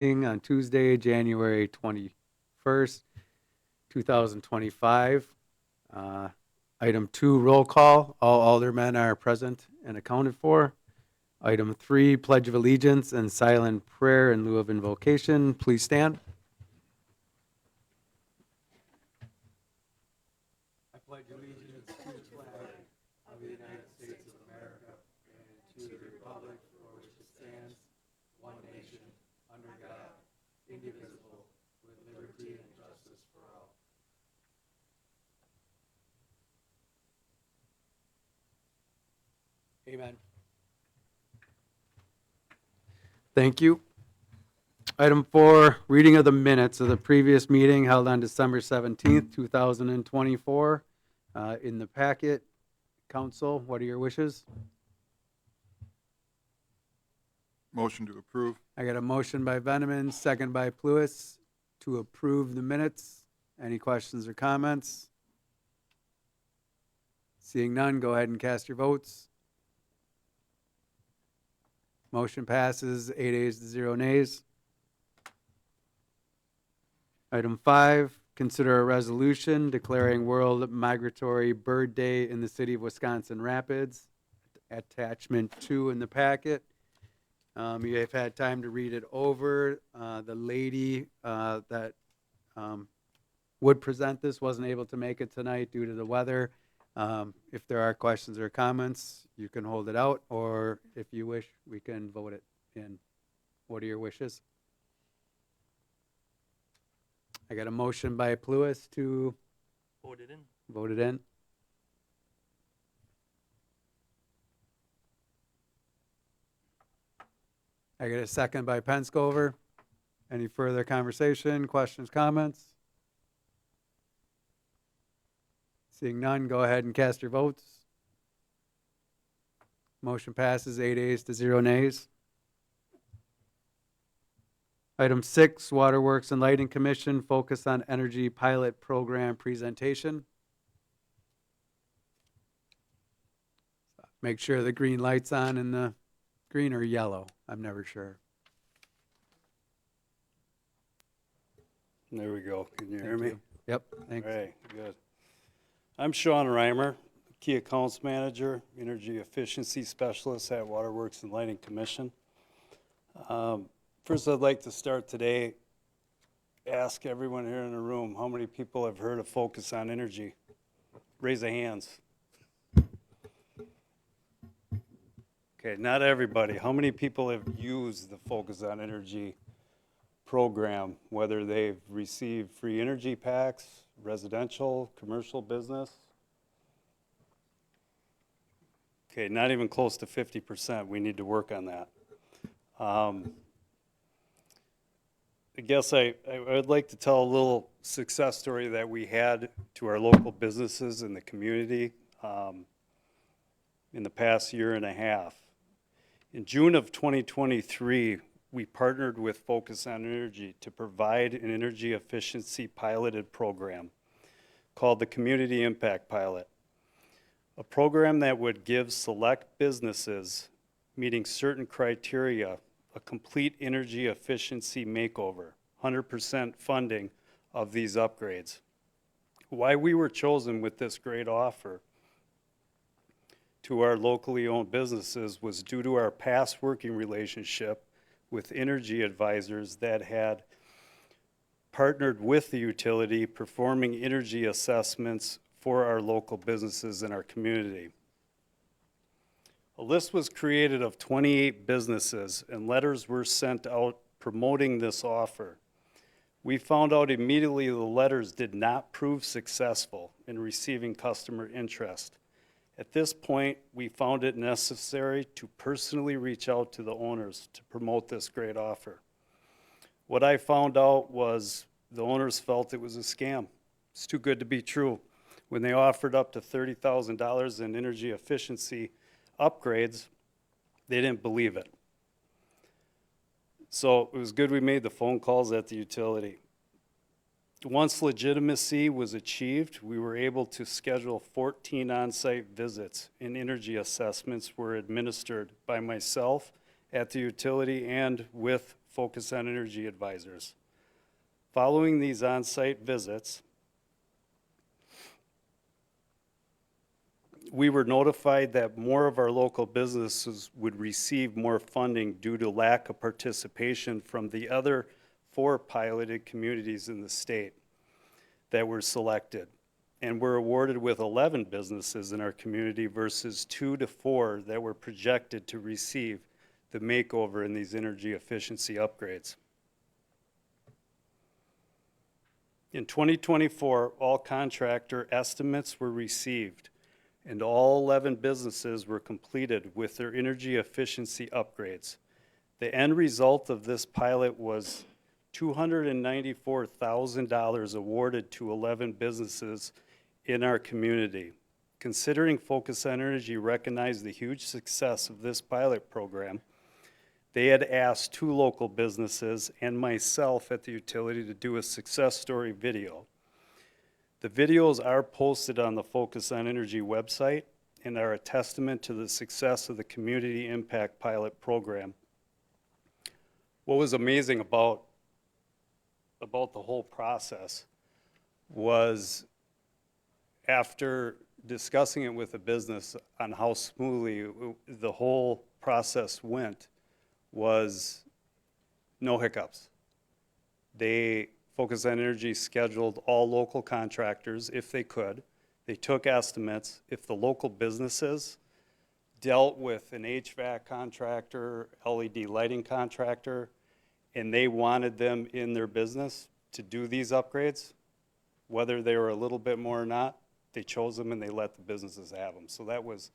On Tuesday, January 21st, 2025. Item 2, roll call. All aldermen are present and accounted for. Item 3, pledge of allegiance and silent prayer in lieu of invocation. Please stand. I pledge allegiance to the flag of the United States of America and to the republic for which it stands, one nation, under God, indivisible, with liberty and justice for all. Amen. Thank you. Item 4, reading of the minutes of the previous meeting held on December 17th, 2024. In the packet, council, what are your wishes? Motion to approve. I got a motion by Veneman, second by Pluis to approve the minutes. Any questions or comments? Seeing none, go ahead and cast your votes. Motion passes 8 ayes to 0 nays. Item 5, consider a resolution declaring World Migratory Bird Day in the city of Wisconsin Rapids. Attachment 2 in the packet. You have had time to read it over. The lady that would present this wasn't able to make it tonight due to the weather. If there are questions or comments, you can hold it out, or if you wish, we can vote it in. What are your wishes? I got a motion by Pluis to Vote it in. vote it in. I got a second by Penscover. Any further conversation, questions, comments? Seeing none, go ahead and cast your votes. Motion passes 8 ayes to 0 nays. Item 6, Waterworks and Lighting Commission, focus on energy pilot program presentation. Make sure the green light's on in the green or yellow. I'm never sure. There we go. Can you hear Thank me? you. Yep, thanks. All right, good. I'm Sean Reimer, Key Accounts Manager, Energy Efficiency Specialist at Waterworks and Lighting Commission. First, I'd like to start today, ask everyone here in the room, how many people have heard of Focus on Energy? Raise the hands. Okay, not everybody. How many people have used the Focus on Energy program, whether they've received free energy packs, residential, commercial business? Okay, not even close to 50%. We need to work on that. I guess I would like to tell a little success story that we had to our local businesses in the community in the past year and a half. In June of 2023, we partnered with Focus on Energy to provide an energy efficiency piloted program called the Community Impact Pilot, a program that would give select businesses meeting certain criteria a complete energy efficiency makeover, 100% funding of these upgrades. Why we were chosen with this great offer to our locally owned businesses was due to our past working relationship with energy advisors that had partnered with the utility performing energy assessments for our local businesses in our community. A list was created of 28 businesses and letters were sent out promoting this offer. We found out immediately the letters did not prove successful in receiving customer interest. At this point, we found it necessary to personally reach out to the owners to promote this great offer. What I found out was the owners felt it was a scam. It's too good to be true. When they offered up to $30,000 in energy efficiency upgrades, they didn't believe it. So it was good we made the phone calls at the utility. Once legitimacy was achieved, we were able to schedule 14 on-site visits and energy assessments were administered by myself at the utility and with Focus on Energy advisors. Following these on-site visits, we were notified that more of our local businesses would receive more funding due to lack of participation from the other 4 piloted communities in the state that were selected. And were awarded with 11 businesses in our community versus 2 to 4 that were projected to receive the makeover in these energy efficiency upgrades. In 2024, all contractor estimates were received, and all 11 businesses were completed with their energy efficiency upgrades. The end result of this pilot was $294,000 awarded to 11 businesses in our community. Considering Focus on Energy recognized the huge success of this pilot program, they had asked 2 local businesses and myself at the utility to do a success story video. The videos are posted on the Focus on Energy website and are a testament to the success of the Community Impact Pilot Program. What was amazing about the whole process was, after discussing it with the business on how smoothly the whole process went, was no hiccups. Focus on Energy scheduled all local contractors if they could. They took estimates. If the local businesses dealt with an HVAC contractor, LED lighting contractor, and they wanted them in their business to do these upgrades, whether they were a little bit more or not, they chose them and they let the businesses have them. So that was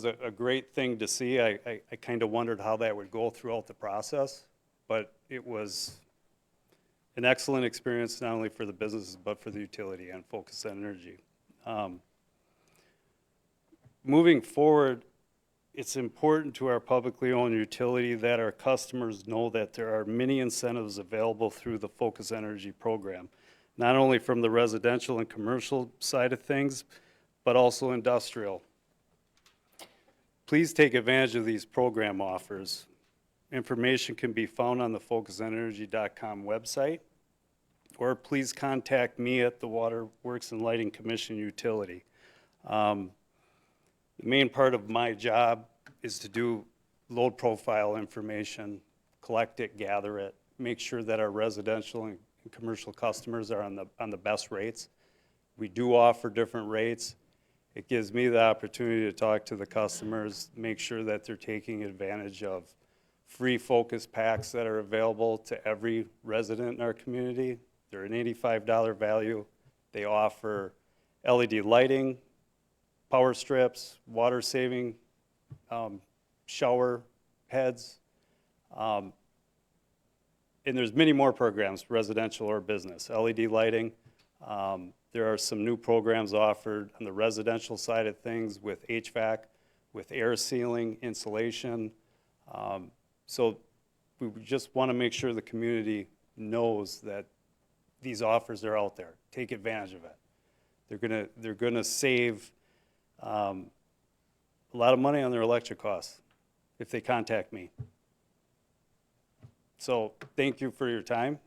a great thing to see. I kind of wondered how that would go throughout the process, but it was an excellent experience, not only for the businesses, but for the utility and Focus on Energy. Moving forward, it's important to our publicly owned utility that our customers know that there are many incentives available through the Focus on Energy program, not only from the residential and commercial side of things, but also industrial. Please take advantage of these program offers. Information can be found on the focusonenergy.com website, or please contact me at the Water Works and Lighting Commission utility. The main part of my job is to do load profile information, collect it, gather it, make sure that our residential and commercial customers are on the best rates. We do offer different rates. It gives me the opportunity to talk to the customers, make sure that they're taking advantage of free Focus packs that are available to every resident in our community. They're an $85 value. They offer LED lighting, power strips, water saving, shower heads, and there's many more programs, residential or business. LED lighting, there are some new programs offered on the residential side of things with HVAC, with air sealing, insulation. So we just want to make sure the community knows that these offers are out there. Take advantage of it. They're gonna save a lot of money on their electric costs if they contact me. So thank you for your time.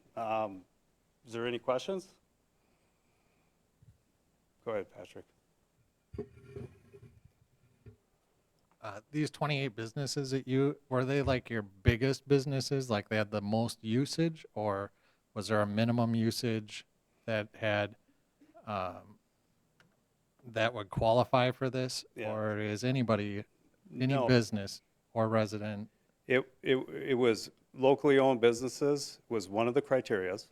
Is there any questions? Go ahead, Patrick. These 28 businesses that were they like your biggest businesses, like they had the most usage, or was there a minimum usage that had, that would qualify for this? Yeah. Or is anybody, any No. business or resident? It was locally owned businesses was one of the criterias.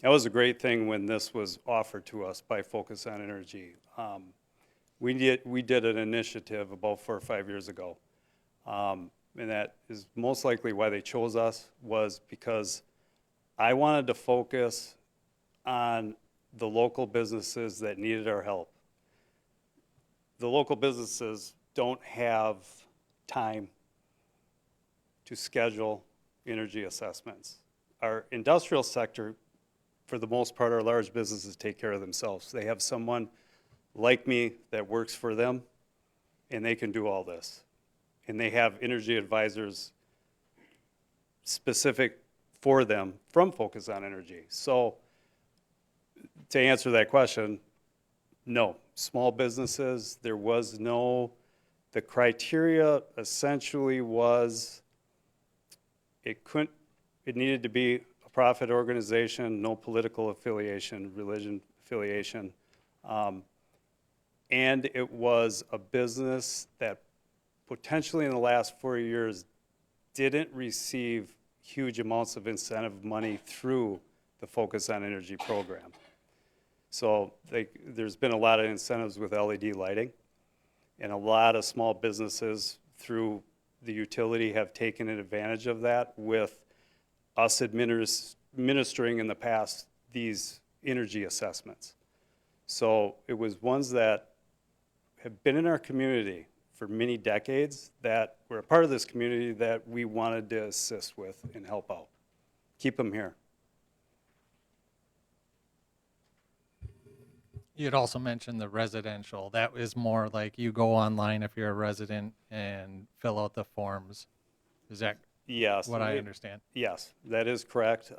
That was a great thing when this was offered to us by Focus on Energy. We did an initiative about 4 or 5 years ago. And that is most likely why they chose us, was because I wanted to focus on the local businesses that needed our help. The local businesses don't have time to schedule energy assessments. Our industrial sector, for the most part, our large businesses take care of themselves. They have someone like me that works for them, and they can do all this. And they have energy advisors specific for them from Focus on Energy. So to answer that question, no. Small businesses, there was no, the criteria essentially was it needed to be a profit organization, no political affiliation, religion affiliation. And it was a business that potentially in the last 4 years didn't receive huge amounts of incentive money through the Focus on Energy program. So there's been a lot of incentives with LED lighting, and a lot of small businesses through the utility have taken advantage of that with us administering in the past these energy assessments. So it was ones that have been in our community for many decades that were a part of this community that we wanted to assist with and help out. Keep them here. You had also mentioned the residential. That is more like you go online if you're a resident and fill out the forms. Is that Yes. what I understand? Yes, that is correct.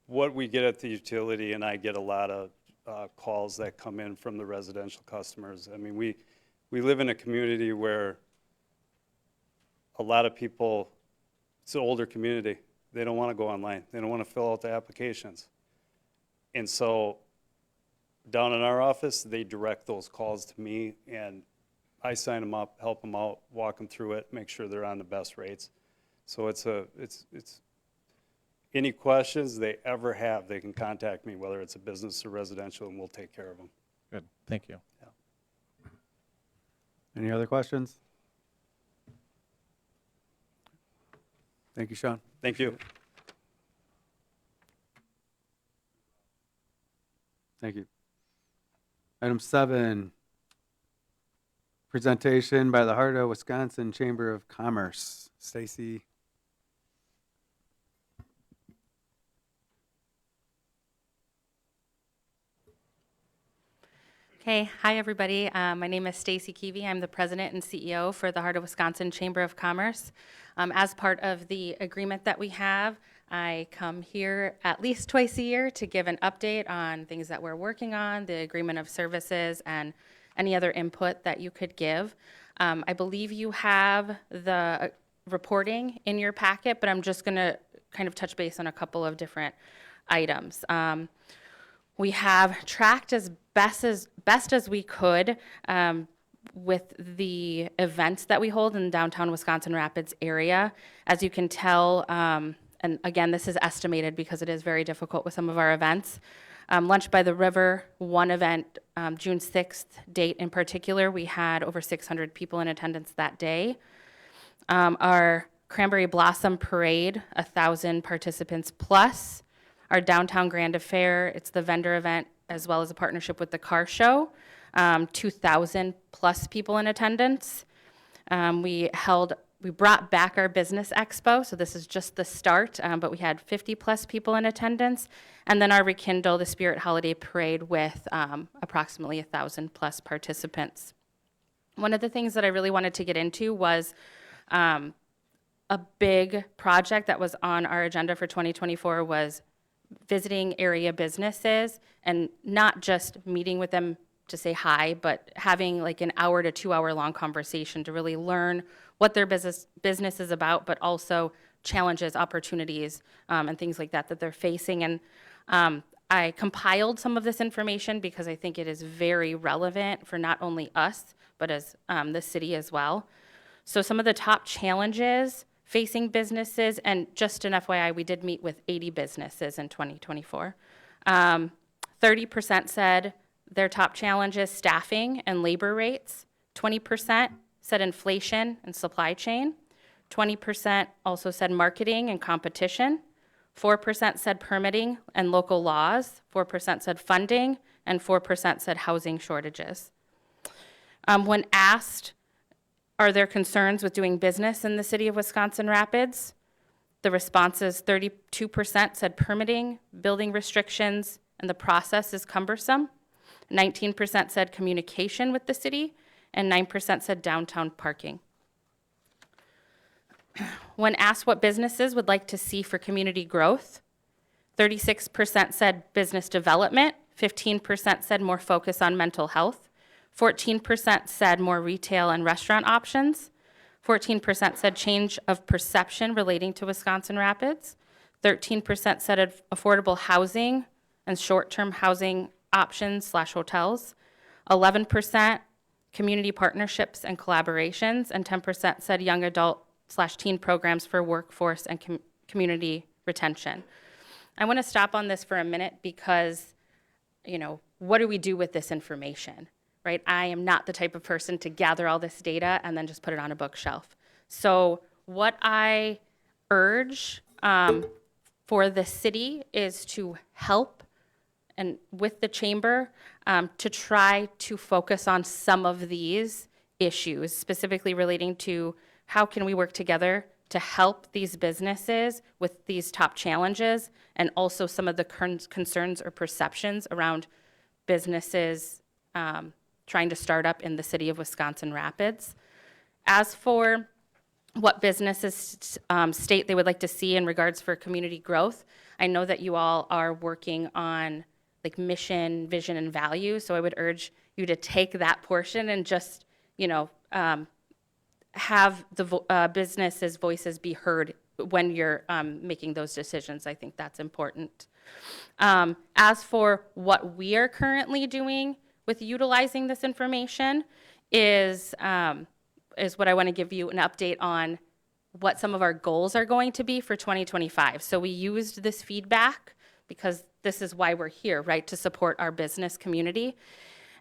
What we get at the utility, and I get a lot of calls that come in from the residential customers. I mean, we live in a community where a lot of people, it's an older community. They don't want to go online. They don't want to fill out the applications. And so down in our office, they direct those calls to me, and I sign them up, help them out, walk them through it, make sure they're on the best rates. So it's any questions they ever have, they can contact me, whether it's a business or residential, and we'll take care of them. Good, thank you. Any other questions? Thank you, Sean. Thank you. Thank you. Item 7, presentation by the Heart of Wisconsin Chamber of Commerce. Stacy. Okay, hi everybody. My name is Stacy Keevy. I'm the president and CEO for the Heart of Wisconsin Chamber of Commerce. As part of the agreement that we have, I come here at least twice a year to give an update on things that we're working on, the agreement of services, and any other input that you could give. I believe you have the reporting in your packet, but I'm just going to kind of touch base on a couple of different items. We have tracked as best as we could with the events that we hold in downtown Wisconsin Rapids area. As you can tell, and again, this is estimated because it is very difficult with some of our events. Lunch by the River, one event, June 6th date in particular, we had over 600 people in attendance that day. Our Cranberry Blossom Parade, 1,000 participants plus. Our Downtown Grand Affair, it's the vendor event as well as a partnership with the car show, 2,000 plus people in attendance. We brought back our business expo, so this is just the start, but we had 50 plus people in attendance. And then our Rekindle the Spirit Holiday Parade with approximately 1,000 plus participants. One of the things that I really wanted to get into was a big project that was on our agenda for 2024 was visiting area businesses and not just meeting with them to say hi, but having like an hour to 2 hour long conversation to really learn what their business is about, but also challenges, opportunities, and things like that they're facing. And I compiled some of this information because I think it is very relevant for not only us, but as the city as well. So some of the top challenges facing businesses, and just an FYI, we did meet with 80 businesses in 2024. 30% said their top challenge is staffing and labor rates. 20% said inflation and supply chain. 20% also said marketing and competition. 4% said permitting and local laws. 4% said funding, and 4% said housing shortages. When asked, are there concerns with doing business in the city of Wisconsin Rapids? The responses, 32% said permitting, building restrictions, and the process is cumbersome. 19% said communication with the city, and 9% said downtown parking. when asked what businesses would like to see for community growth, 36% said business development, 15% said more focus on mental health, 14% said more retail and restaurant options, 14% said change of perception relating to Wisconsin Rapids, 13% said affordable housing and short-term housing options/hotels, 11% community partnerships and collaborations, and 10% said young adult/teen programs for workforce and community retention. I want to stop on this for a minute because, what do we do with this information, right? I am not the type of person to gather all this data and then just put it on a bookshelf. So what I urge for the city is to help and with the chamber to try to focus on some of these issues, specifically relating to how can we work together to help these businesses with these top challenges, and also some of the concerns or perceptions around businesses trying to start up in the city of Wisconsin Rapids. As for what businesses state they would like to see in regards for community growth, I know that you all are working on like mission, vision, and value, so I would urge you to take that portion and just, have the businesses' voices be heard when you're making those decisions. I think that's important. As for what we are currently doing with utilizing this information is what I want to give you an update on what some of our goals are going to be for 2025. So we used this feedback because this is why we're here, right, to support our business community.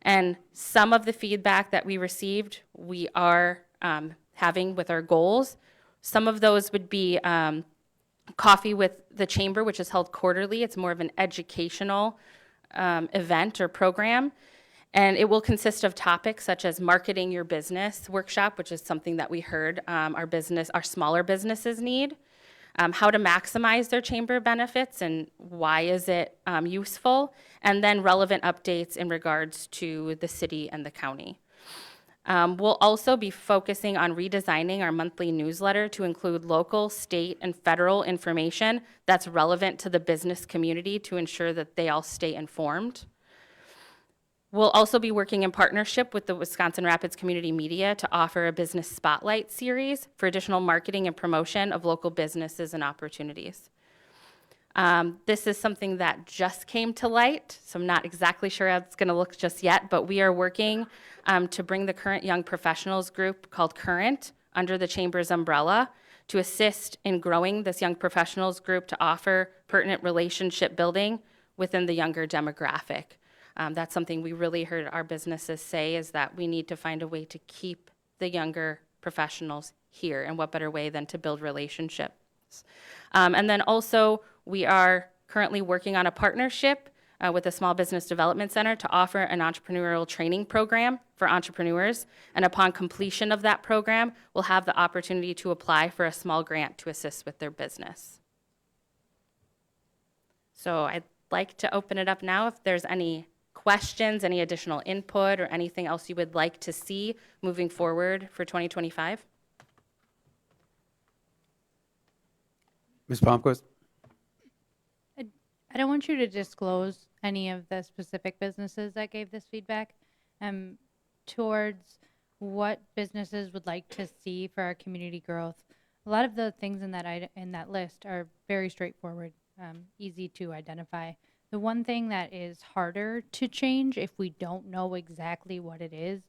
And some of the feedback that we received, we are having with our goals. Some of those would be Coffee with the Chamber, which is held quarterly. It's more of an educational event or program. And it will consist of topics such as marketing your business workshop, which is something that we heard our smaller businesses need, how to maximize their chamber benefits and why is it useful, and then relevant updates in regards to the city and the county. We'll also be focusing on redesigning our monthly newsletter to include local, state, and federal information that's relevant to the business community to ensure that they all stay informed. We'll also be working in partnership with the Wisconsin Rapids Community Media to offer a business spotlight series for additional marketing and promotion of local businesses and opportunities. This is something that just came to light, so I'm not exactly sure how it's going to look just yet, but we are working to bring the Current Young Professionals group called Current under the Chamber's umbrella to assist in growing this young professionals group to offer pertinent relationship building within the younger demographic. That's something we really heard our businesses say, is that we need to find a way to keep the younger professionals here, and what better way than to build relationships. And then also, we are currently working on a partnership with the Small Business Development Center to offer an entrepreneurial training program for entrepreneurs. And upon completion of that program, we'll have the opportunity to apply for a small grant to assist with their business. So I'd like to open it up now if there's any questions, any additional input, or anything else you would like to see moving forward for 2025. Ms. Palmquist? I don't want you to disclose any of the specific businesses that gave this feedback towards what businesses would like to see for our community growth. A lot of the things in that list are very straightforward, easy to identify. The one thing that is harder to change if we don't know exactly what it is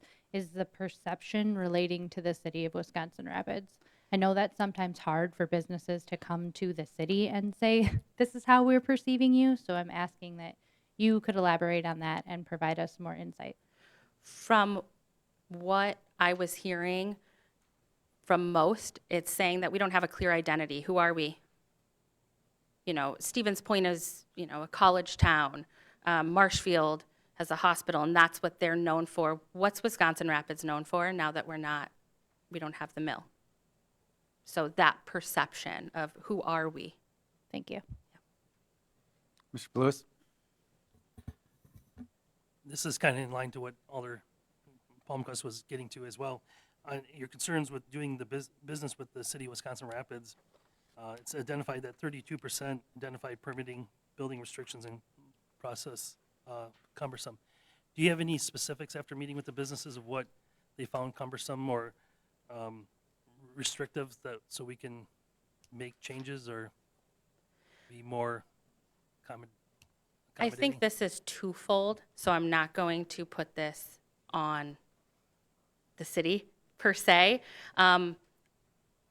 the perception relating to the city of Wisconsin Rapids. I know that's sometimes hard for businesses to come to the city and say, this is how we're perceiving you. So I'm asking that you could elaborate on that and provide us more insight. From what I was hearing from most, it's saying that we don't have a clear identity. Who are we? Stevens Point is, a college town. Marshfield has a hospital, and that's what they're known for. What's Wisconsin Rapids known for now that we don't have the mill? So that perception of who are we? Thank you. Mr. Lewis? This is kind of in line to what Alder Palmquist was getting to as well. on your concerns with doing the business with the city of Wisconsin Rapids. It's identified that 32% identified permitting, building restrictions, and process cumbersome. Do you have any specifics after meeting with the businesses of what they found cumbersome or restrictive, that so we can make changes or be more I accommodating? think this is twofold, so I'm not going to put this on the city per se.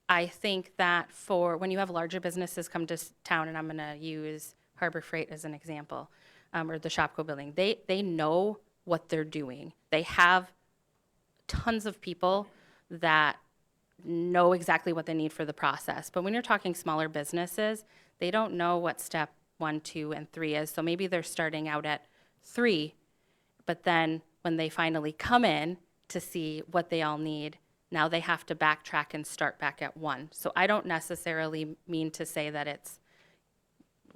I think that for when you have larger businesses come to town, and I'm going to use Harbor Freight as an example, or the Shopko building, they know what they're doing. They have tons of people that know exactly what they need for the process. But when you're talking smaller businesses, they don't know what step 1, 2, and 3 is. So maybe they're starting out at 3, but then when they finally come in to see what they all need, now they have to backtrack and start back at 1. So I don't necessarily mean to say that it's,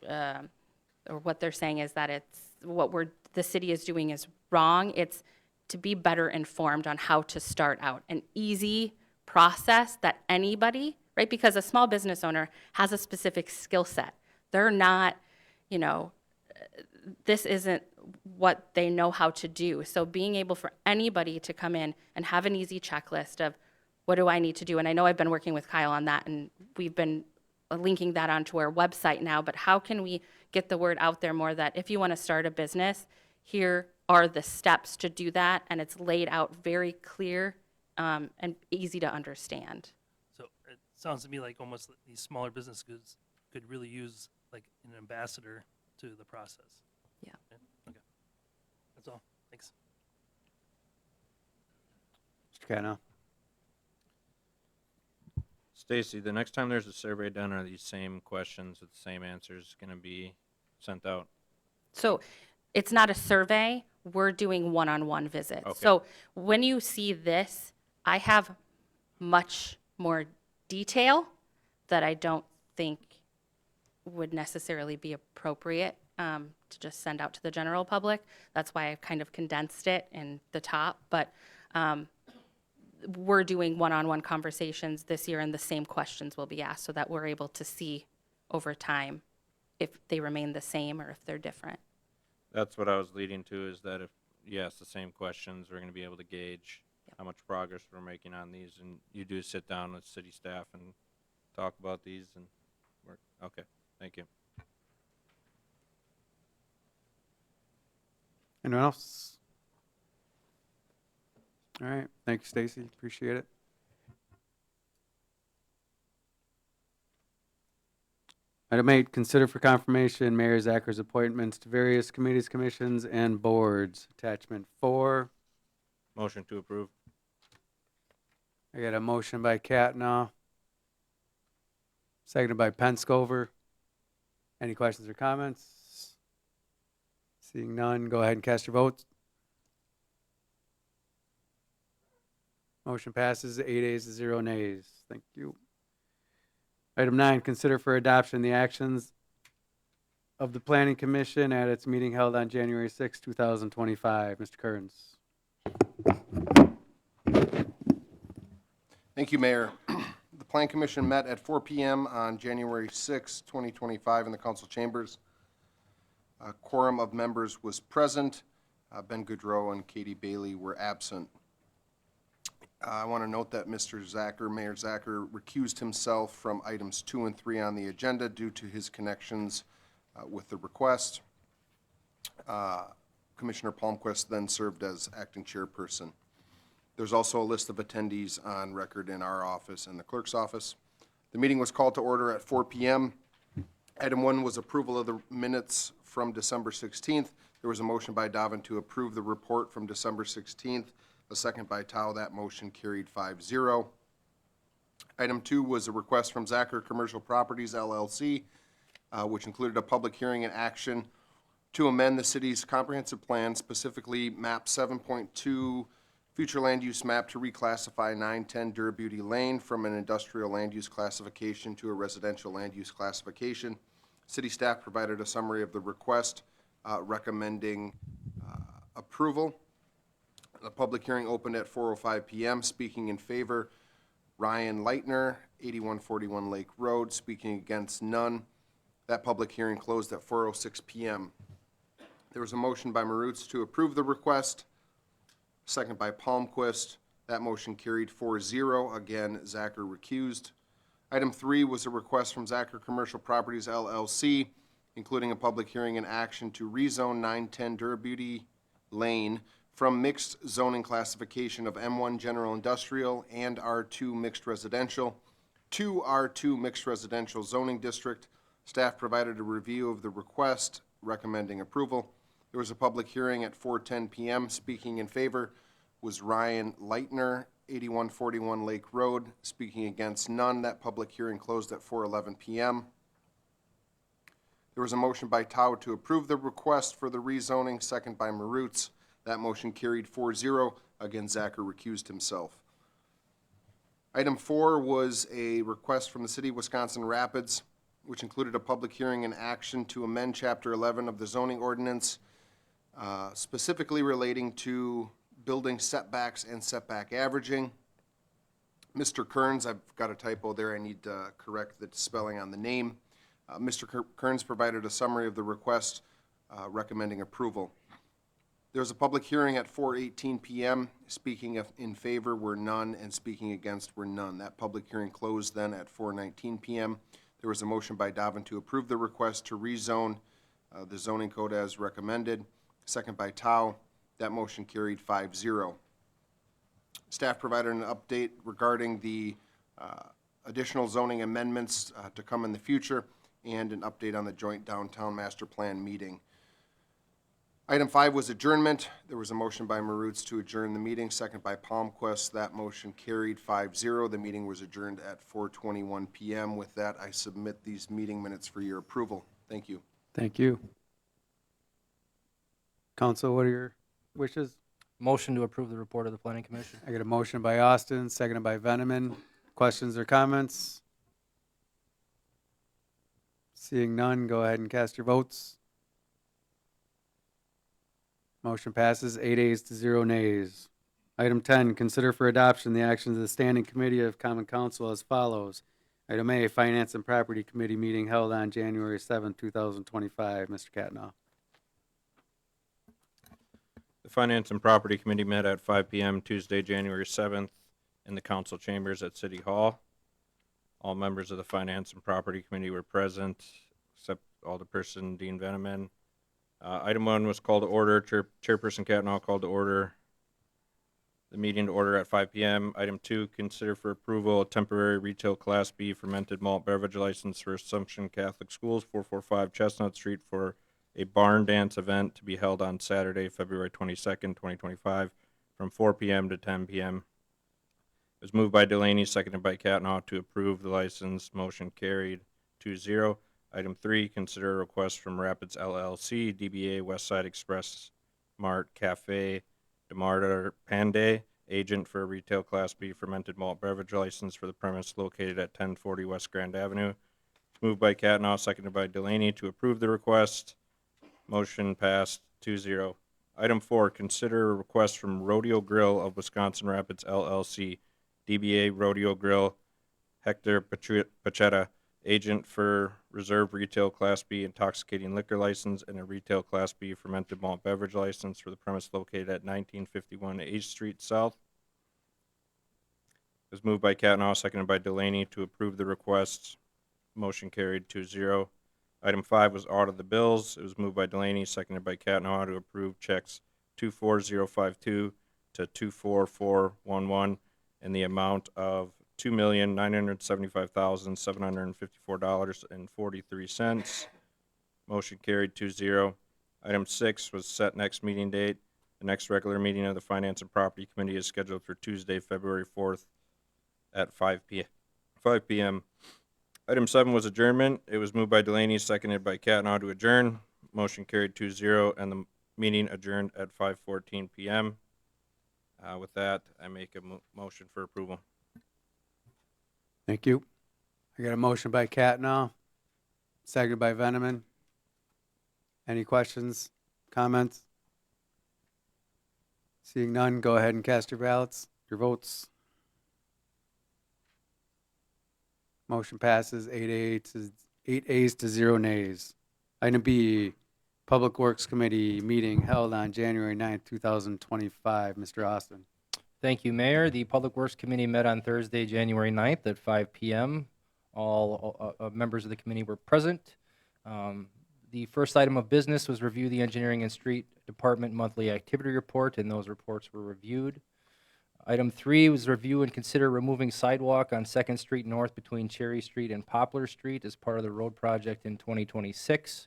or what they're saying is that it's what the city is doing is wrong. It's to be better informed on how to start out. An easy process that anybody, right? Because a small business owner has a specific skill set. They're not, this isn't what they know how to do. So being able for anybody to come in and have an easy checklist of what do I need to do? And I know I've been working with Kyle on that, and we've been linking that onto our website now, but how can we get the word out there more that if you want to start a business, here are the steps to do that, and it's laid out very clear and easy to understand. So it sounds to me like almost these smaller businesses could really use like an ambassador to the process. Yeah. Okay. That's all. Thanks. Mr. Cano? Stacy, the next time there's a survey done, are these same questions with the same answers going to be sent out? So it's not a survey, we're doing one-on-one visits. Okay. So when you see this, I have much more detail that I don't think would necessarily be appropriate to just send out to the general public. That's why I've kind of condensed it in the top, but we're doing one-on-one conversations this year, and the same questions will be asked so that we're able to see over time if they remain the same or if they're different. That's what I was leading to, is that if you ask the same questions, we're going to be able to gauge how much progress we're making on these, and you do sit down with city staff and talk about these and work. Okay, thank you. Anyone else? All right, thank you, Stacy, appreciate it. Item 8, consider for confirmation Mayor Zacker's appointments to various committees, commissions, and boards. Attachment 4. Motion to approve. I got a motion by Catnaw, seconded by Penscover. Any questions or comments? Seeing none, go ahead and cast your votes. Motion passes 8 ayes to 0 nays. Thank you. Item 9, consider for adoption the actions of the Planning Commission at its meeting held on January 6, 2025. Mr. Kearns. Thank you, Mayor. The Plan Commission met at 4 p.m. on January 6, 2025 in the council chambers. A quorum of members was present. Ben Goodrow and Katie Bailey were absent. I want to note that Mr. Zacher, Mayor Zacher, recused himself from items 2 and 3 on the agenda due to his connections with the request. Commissioner Palmquist then served as acting chairperson. There's also a list of attendees on record in our office and the clerk's office. The meeting was called to order at 4 p.m. Item 1 was approval of the minutes from December 16th. There was a motion by Dobbin to approve the report from December 16th. A second by Tao. That motion carried 5-0. Item 2 was a request from Zacher Commercial Properties LLC, which included a public hearing and action to amend the city's comprehensive plan, specifically map 7.2 future land use map to reclassify 910 Durabeauty Lane from an industrial land use classification to a residential land use classification. City staff provided a summary of the request recommending approval. The public hearing opened at 4:05 PM. Speaking in favor, Ryan Leitner, 8141 Lake Road. Speaking against, none. That public hearing closed at 4:06 PM. There was a motion by Marutz to approve the request, second by Palmquist. That motion carried 4-0. Again, Zacher recused. Item 3 was a request from Zacher Commercial Properties LLC, including a public hearing and action to rezone 910 Durabeauty Lane from mixed zoning classification of M1 General Industrial and R2 Mixed Residential to R2 Mixed Residential Zoning District. Staff provided a review of the request, recommending approval. There was a public hearing at 4:10 PM. Speaking in favor was Ryan Leitner, 8141 Lake Road. Speaking against, none. That public hearing closed at 4:11 PM. There was a motion by Tao to approve the request for the rezoning, second by Marutz. That motion carried 4-0. Again, Zacher recused himself. Item 4 was a request from the City of Wisconsin Rapids, which included a public hearing and action to amend Chapter 11 of the zoning ordinance, specifically relating to building setbacks and setback averaging. Mr. Kearns, I've got a typo there, I need to correct the spelling on the name. Mr. Kearns provided a summary of the request, recommending approval. There was a public hearing at 4:18 PM. Speaking in favor were none, and speaking against were none. That public hearing closed then at 4:19 PM. There was a motion by Dobbin to approve the request to rezone the zoning code as recommended, second by Tao. That motion carried 5-0. Staff provided an update regarding the additional zoning amendments to come in the future, and an update on the joint downtown master plan meeting. Item 5 was adjournment. There was a motion by Marutz to adjourn the meeting, second by Palmquist. That motion carried 5-0. The meeting was adjourned at 4:21 PM. With that, I submit these meeting minutes for your approval. Thank you. Thank you. Council, what are your wishes? Motion to approve the report of the planning commission. I got a motion by Austin, seconded by Veneman. Questions or comments? Seeing none, go ahead and cast your votes. Motion passes 8 ayes to 0 nays. Item 10, consider for adoption the actions of the Standing Committee of Common Council as follows. Item A, Finance and Property Committee meeting held on January 7, 2025. Mr. Catnaugh. The Finance and Property Committee met at 5 PM Tuesday, January 7th in the council chambers at City Hall. All members of the Finance and Property Committee were present, except Alderperson Dean Veneman. Item 1 was called to order. Chairperson Catnaugh called to order the meeting to order at 5 PM. Item 2, consider for approval a temporary retail Class B fermented malt beverage license for Assumption Catholic Schools, 445 Chestnut Street, for a barn dance event to be held on Saturday, February 22nd, 2025, from 4 PM to 10 PM. It was moved by Delaney, seconded by Catnaugh to approve the license. Motion carried 2-0. Item 3, consider a request from Rapids LLC, DBA Westside Express Mart Cafe, DeMarta Panday, agent for a retail Class B fermented malt beverage license for the premise located at 1040 West Grand Avenue. Moved by Catnaugh, seconded by Delaney to approve the request. Motion passed 2-0. Item 4, consider a request from Rodeo Grill of Wisconsin Rapids LLC, DBA Rodeo Grill, Hector Pachetta, agent for reserve retail Class B intoxicating liquor license and a retail Class B fermented malt beverage license for the premise located at 1951 H Street South. It was moved by Catnaugh, seconded by Delaney to approve the request. Motion carried 2-0. Item 5 was audit the bills. It was moved by Delaney, seconded by Catnaugh to approve checks 24052 to 24411 in the amount of $2,975,754.43. Motion carried 2-0. Item 6 was set next meeting date. The next regular meeting of the Finance and Property Committee is scheduled for Tuesday, February 4th at 5 p.m. Item 7 was adjournment. It was moved by Delaney, seconded by Catnaugh to adjourn. Motion carried 2-0, and the meeting adjourned at 5:14 p.m. With that, I make a motion for approval. Thank you. I got a motion by Catnaugh, seconded by Veneman. Any questions, comments? Seeing none, go ahead and cast your ballots, your votes. Motion passes 8 ayes to 0 nays. Item B, Public Works Committee meeting held on January 9th, 2025. Mr. Austin. Thank you, Mayor. The Public Works Committee met on Thursday, January 9th at 5 p.m. All members of the committee were present. The first item of business was review the Engineering and Street Department monthly activity report, and those reports were reviewed. Item 3 was review and consider removing sidewalk on 2nd Street North between Cherry Street and Poplar Street as part of the road project in 2026.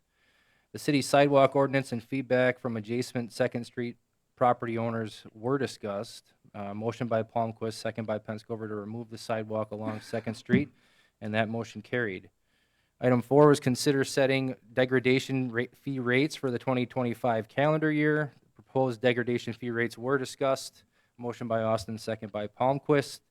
The city sidewalk ordinance and feedback from adjacent 2nd Street property owners were discussed. Motion by Palmquist, second by Penskover to remove the sidewalk along 2nd Street, and that motion carried. Item 4 was consider setting degradation fee rates for the 2025 calendar year. Proposed degradation fee rates were discussed. Motion by Austin, second by Palmquist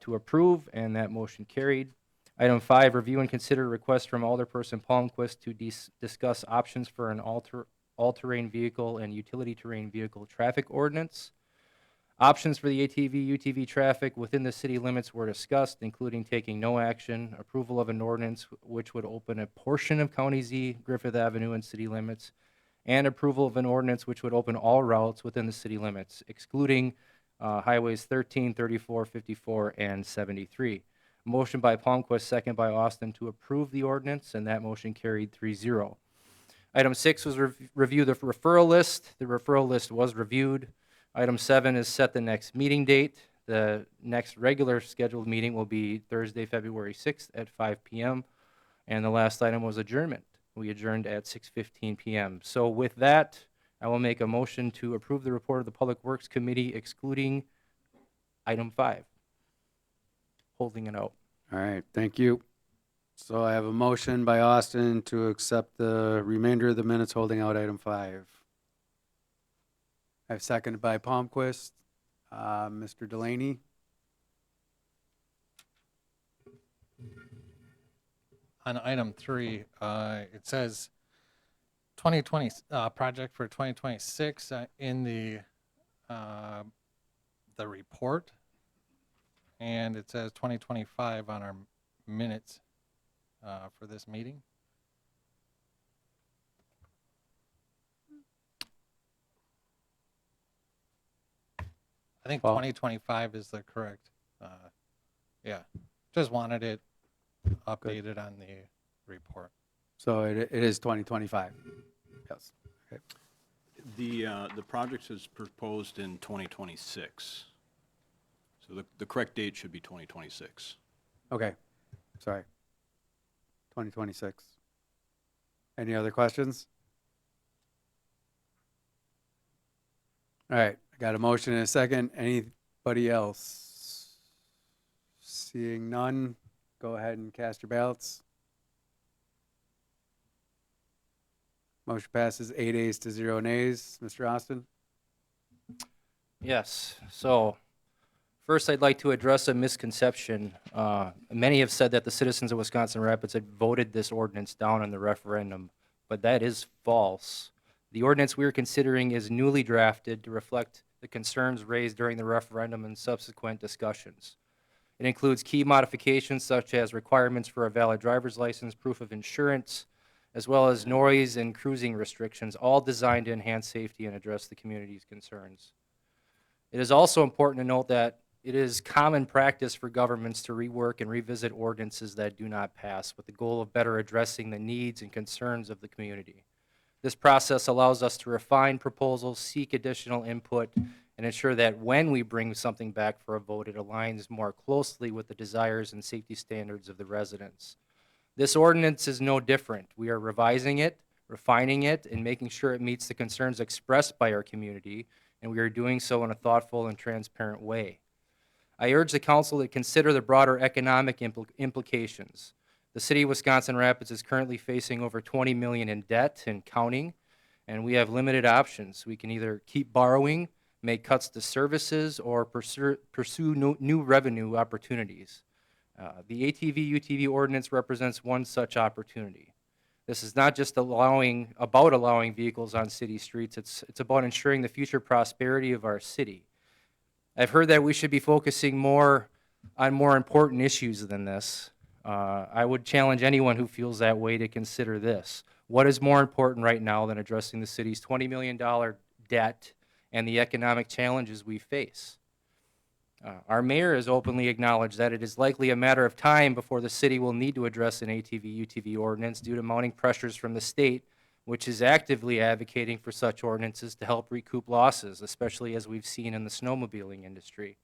to approve, and that motion carried. Item 5, review and consider request from Alderperson Palmquist to discuss options for an all-terrain vehicle and utility terrain vehicle traffic ordinance. Options for the ATV, UTV traffic within the city limits were discussed, including taking no action, approval of an ordinance which would open a portion of County Z, Griffith Avenue, and city limits, and approval of an ordinance which would open all routes within the city limits, excluding highways 13, 34, 54, and 73. Motion by Palmquist, second by Austin to approve the ordinance, and that motion carried 3-0. Item 6 was review the referral list. The referral list was reviewed. Item 7 is set the next meeting date. The next regular scheduled meeting will be Thursday, February 6th at 5 p.m. And the last item was adjournment. We adjourned at 6:15 p.m. So with that, I will make a motion to approve the report of the Public Works Committee excluding item 5. Holding it out. All right, thank you. So I have a motion by Austin to accept the remainder of the minutes holding out item 5. I have seconded by Palmquist. Mr. Delaney? On item 3, it says 2020 project for 2026 in the report, and it says 2025 on our minutes for this meeting. I think Well- 2025 is the correct. Yeah, just wanted it updated on the report. So it is 2025. Yes. Okay. The project is proposed in 2026. So the correct date should be 2026. Okay, sorry. 2026. Any other questions? All right, I got a motion and a second. Anybody else? Seeing none, go ahead and cast your ballots. Motion passes 8 ayes to 0 nays. Mr. Austin? Yes. So first, I'd like to address a misconception. Many have said that the citizens of Wisconsin Rapids had voted this ordinance down in the referendum, but that is false. The ordinance we are considering is newly drafted to reflect the concerns raised during the referendum and subsequent discussions. It includes key modifications such as requirements for a valid driver's license, proof of insurance, as well as noise and cruising restrictions, all designed to enhance safety and address the community's concerns. It is also important to note that it is common practice for governments to rework and revisit ordinances that do not pass with the goal of better addressing the needs and concerns of the community. This process allows us to refine proposals, seek additional input, and ensure that when we bring something back for a vote, it aligns more closely with the desires and safety standards of the residents. This ordinance is no different. We are revising it, refining it, and making sure it meets the concerns expressed by our community, and we are doing so in a thoughtful and transparent way. I urge the council to consider the broader economic implications. The city of Wisconsin Rapids is currently facing over $20 million in debt and counting, and we have limited options. We can either keep borrowing, make cuts to services, or pursue new revenue opportunities. The ATV-UTV ordinance represents one such opportunity. This is not just about allowing vehicles on city streets. It's about ensuring the future prosperity of our city. I've heard that we should be focusing more on more important issues than this. I would challenge anyone who feels that way to consider this. What is more important right now than addressing the city's $20 million debt and the economic challenges we face? Our mayor has openly acknowledged that it is likely a matter of time before the city will need to address an ATV-UTV ordinance due to mounting pressures from the state, which is actively advocating for such ordinances to help recoup losses, especially as we've seen in the snowmobiling industry.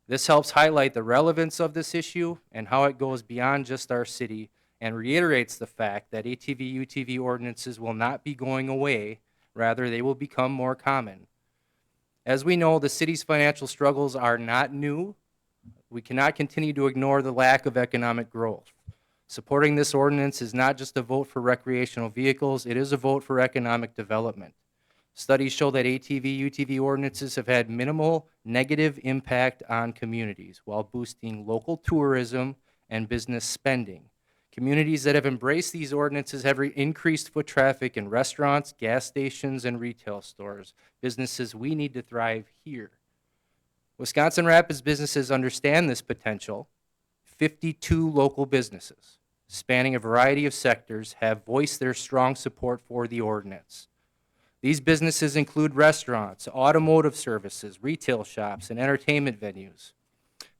This helps highlight the relevance of this issue and how it goes beyond just our city, and reiterates the fact that ATV-UTV ordinances will not be going away, rather they will become more common. As we know, the city's financial struggles are not new. We cannot continue to ignore the lack of economic growth. Supporting this ordinance is not just a vote for recreational vehicles, it is a vote for economic development. Studies show that ATV-UTV ordinances have had minimal negative impact on communities while boosting local tourism and business spending. Communities that have embraced these ordinances have increased foot traffic in restaurants, gas stations, and retail stores, businesses we need to thrive here. Wisconsin Rapids businesses understand this potential. 52 local businesses, spanning a variety of sectors, have voiced their strong support for the ordinance. These businesses include restaurants, automotive services, retail shops, and entertainment venues.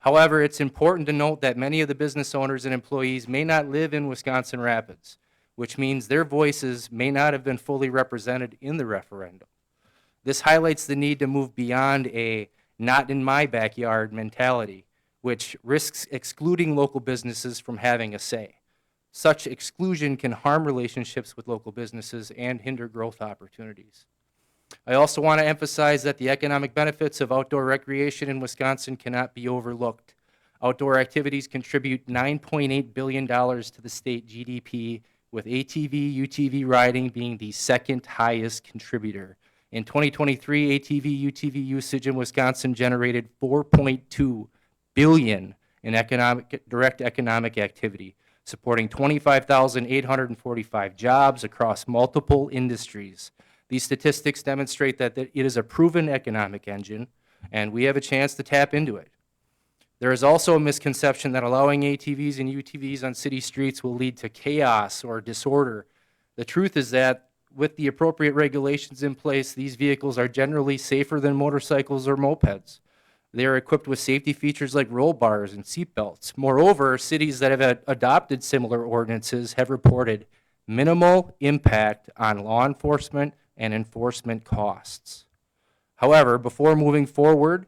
However, it's important to note that many of the business owners and employees may not live in Wisconsin Rapids, which means their voices may not have been fully represented in the referendum. This highlights the need to move beyond a not in my backyard mentality, which risks excluding local businesses from having a say. Such exclusion can harm relationships with local businesses and hinder growth opportunities. I also want to emphasize that the economic benefits of outdoor recreation in Wisconsin cannot be overlooked. Outdoor activities contribute $9.8 billion to the state GDP, with ATV-UTV riding being the second highest contributor. In 2023, ATV-UTV usage in Wisconsin generated $4.2 billion in direct economic activity, supporting 25,845 jobs across multiple industries. These statistics demonstrate that it is a proven economic engine, and we have a chance to tap into it. There is also a misconception that allowing ATVs and UTVs on city streets will lead to chaos or disorder. The truth is that with the appropriate regulations in place, these vehicles are generally safer than motorcycles or mopeds. They are equipped with safety features like roll bars and seat belts. Moreover, cities that have adopted similar ordinances have reported minimal impact on law enforcement and enforcement costs. However, before moving forward,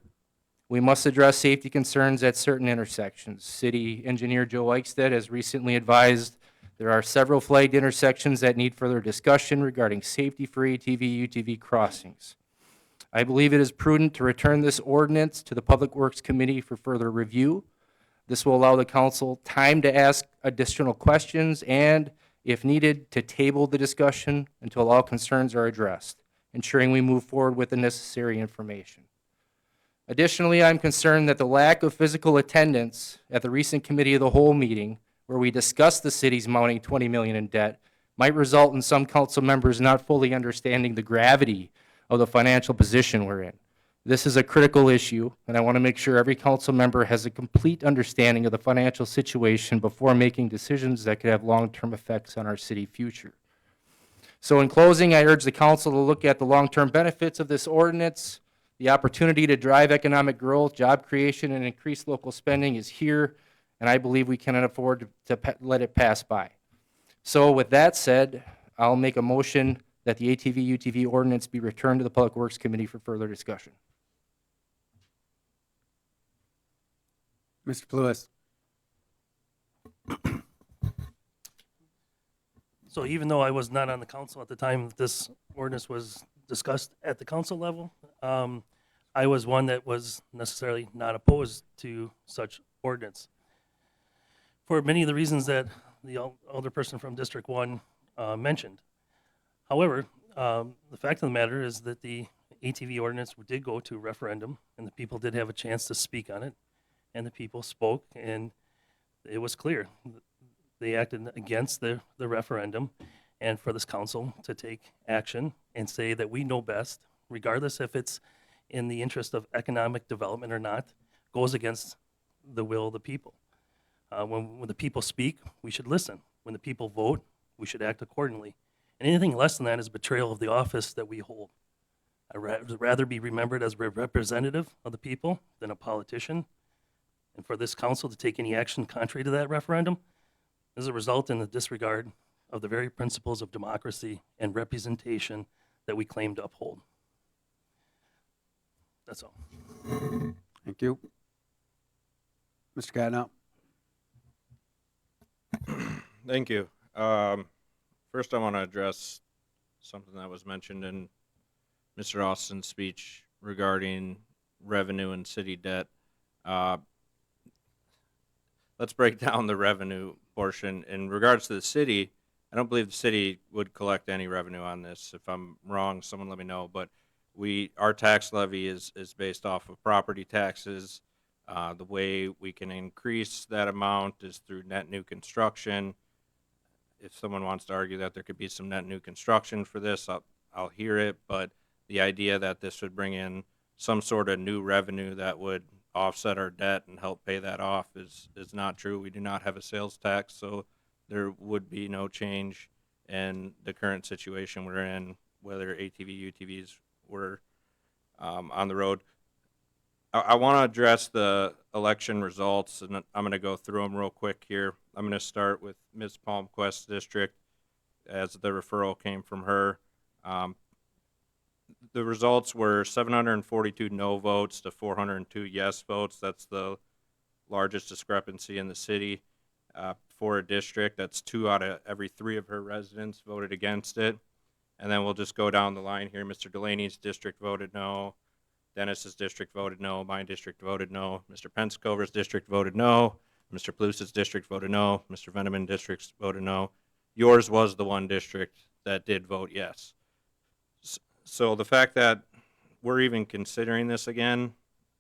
we must address safety concerns at certain intersections. City Engineer Joe Eichstedt has recently advised there are several flagged intersections that need further discussion regarding safety for ATV-UTV crossings. I believe it is prudent to return this ordinance to the Public Works Committee for further review. This will allow the council time to ask additional questions and, if needed, to table the discussion until all concerns are addressed, ensuring we move forward with the necessary information. Additionally, I'm concerned that the lack of physical attendance at the recent Committee of the Whole meeting, where we discussed the city's mounting $20 million in debt, might result in some council members not fully understanding the gravity of the financial position we're in. This is a critical issue, and I want to make sure every council member has a complete understanding of the financial situation before making decisions that could have long-term effects on our city future. So in closing, I urge the council to look at the long-term benefits of this ordinance. The opportunity to drive economic growth, job creation, and increase local spending is here, and I believe we cannot afford to let it pass by. So with that said, I'll make a motion that the ATV-UTV ordinance be returned to the Public Works Committee for further discussion. Mr. Pluis. So even though I was not on the council at the time this ordinance was discussed at the council level, I was one that was necessarily not opposed to such ordinance. For many of the reasons that the older person from District 1 mentioned. However, the fact of the matter is that the ATV ordinance did go to referendum, and the people did have a chance to speak on it, and the people spoke, and it was clear. They acted against the referendum, and for this council to take action and say that we know best, regardless if it's in the interest of economic development or not, goes against the will of the people. When the people speak, we should listen. When the people vote, we should act accordingly. And anything less than that is betrayal of the office that we hold. I'd rather be remembered as a representative of the people than a politician. And for this council to take any action contrary to that referendum is a result in the disregard of the very principles of democracy and representation that we claim to uphold. That's all. Thank you. Mr. Gatineau? Thank you. First, I want to address something that was mentioned in Mr. Austin's speech regarding revenue and city debt. Let's break down the revenue portion. In regards to the city, I don't believe the city would collect any revenue on this. If I'm wrong, someone let me know. But our tax levy is based off of property taxes. The way we can increase that amount is through net new construction. If someone wants to argue that there could be some net new construction for this, I'll hear it. But the idea that this would bring in some sort of new revenue that would offset our debt and help pay that off is not true. We do not have a sales tax, so there would be no change in the current situation we're in, whether ATV, UTVs were on the road. I want to address the election results, and I'm going to go through them real quick here. I'm going to start with Ms. Palmquist's district, as the referral came from her. The results were 742 no votes to 402 yes votes. That's the largest discrepancy in the city for a district. That's 2 out of every 3 of her residents voted against it. And then we'll just go down the line here. Mr. Delaney's district voted no. Dennis's district voted no. My district voted no. Mr. Pensacover's district voted no. Mr. Plouse's district voted no. Mr. Veneman district voted no. Yours was the one district that did vote yes. So the fact that we're even considering this again,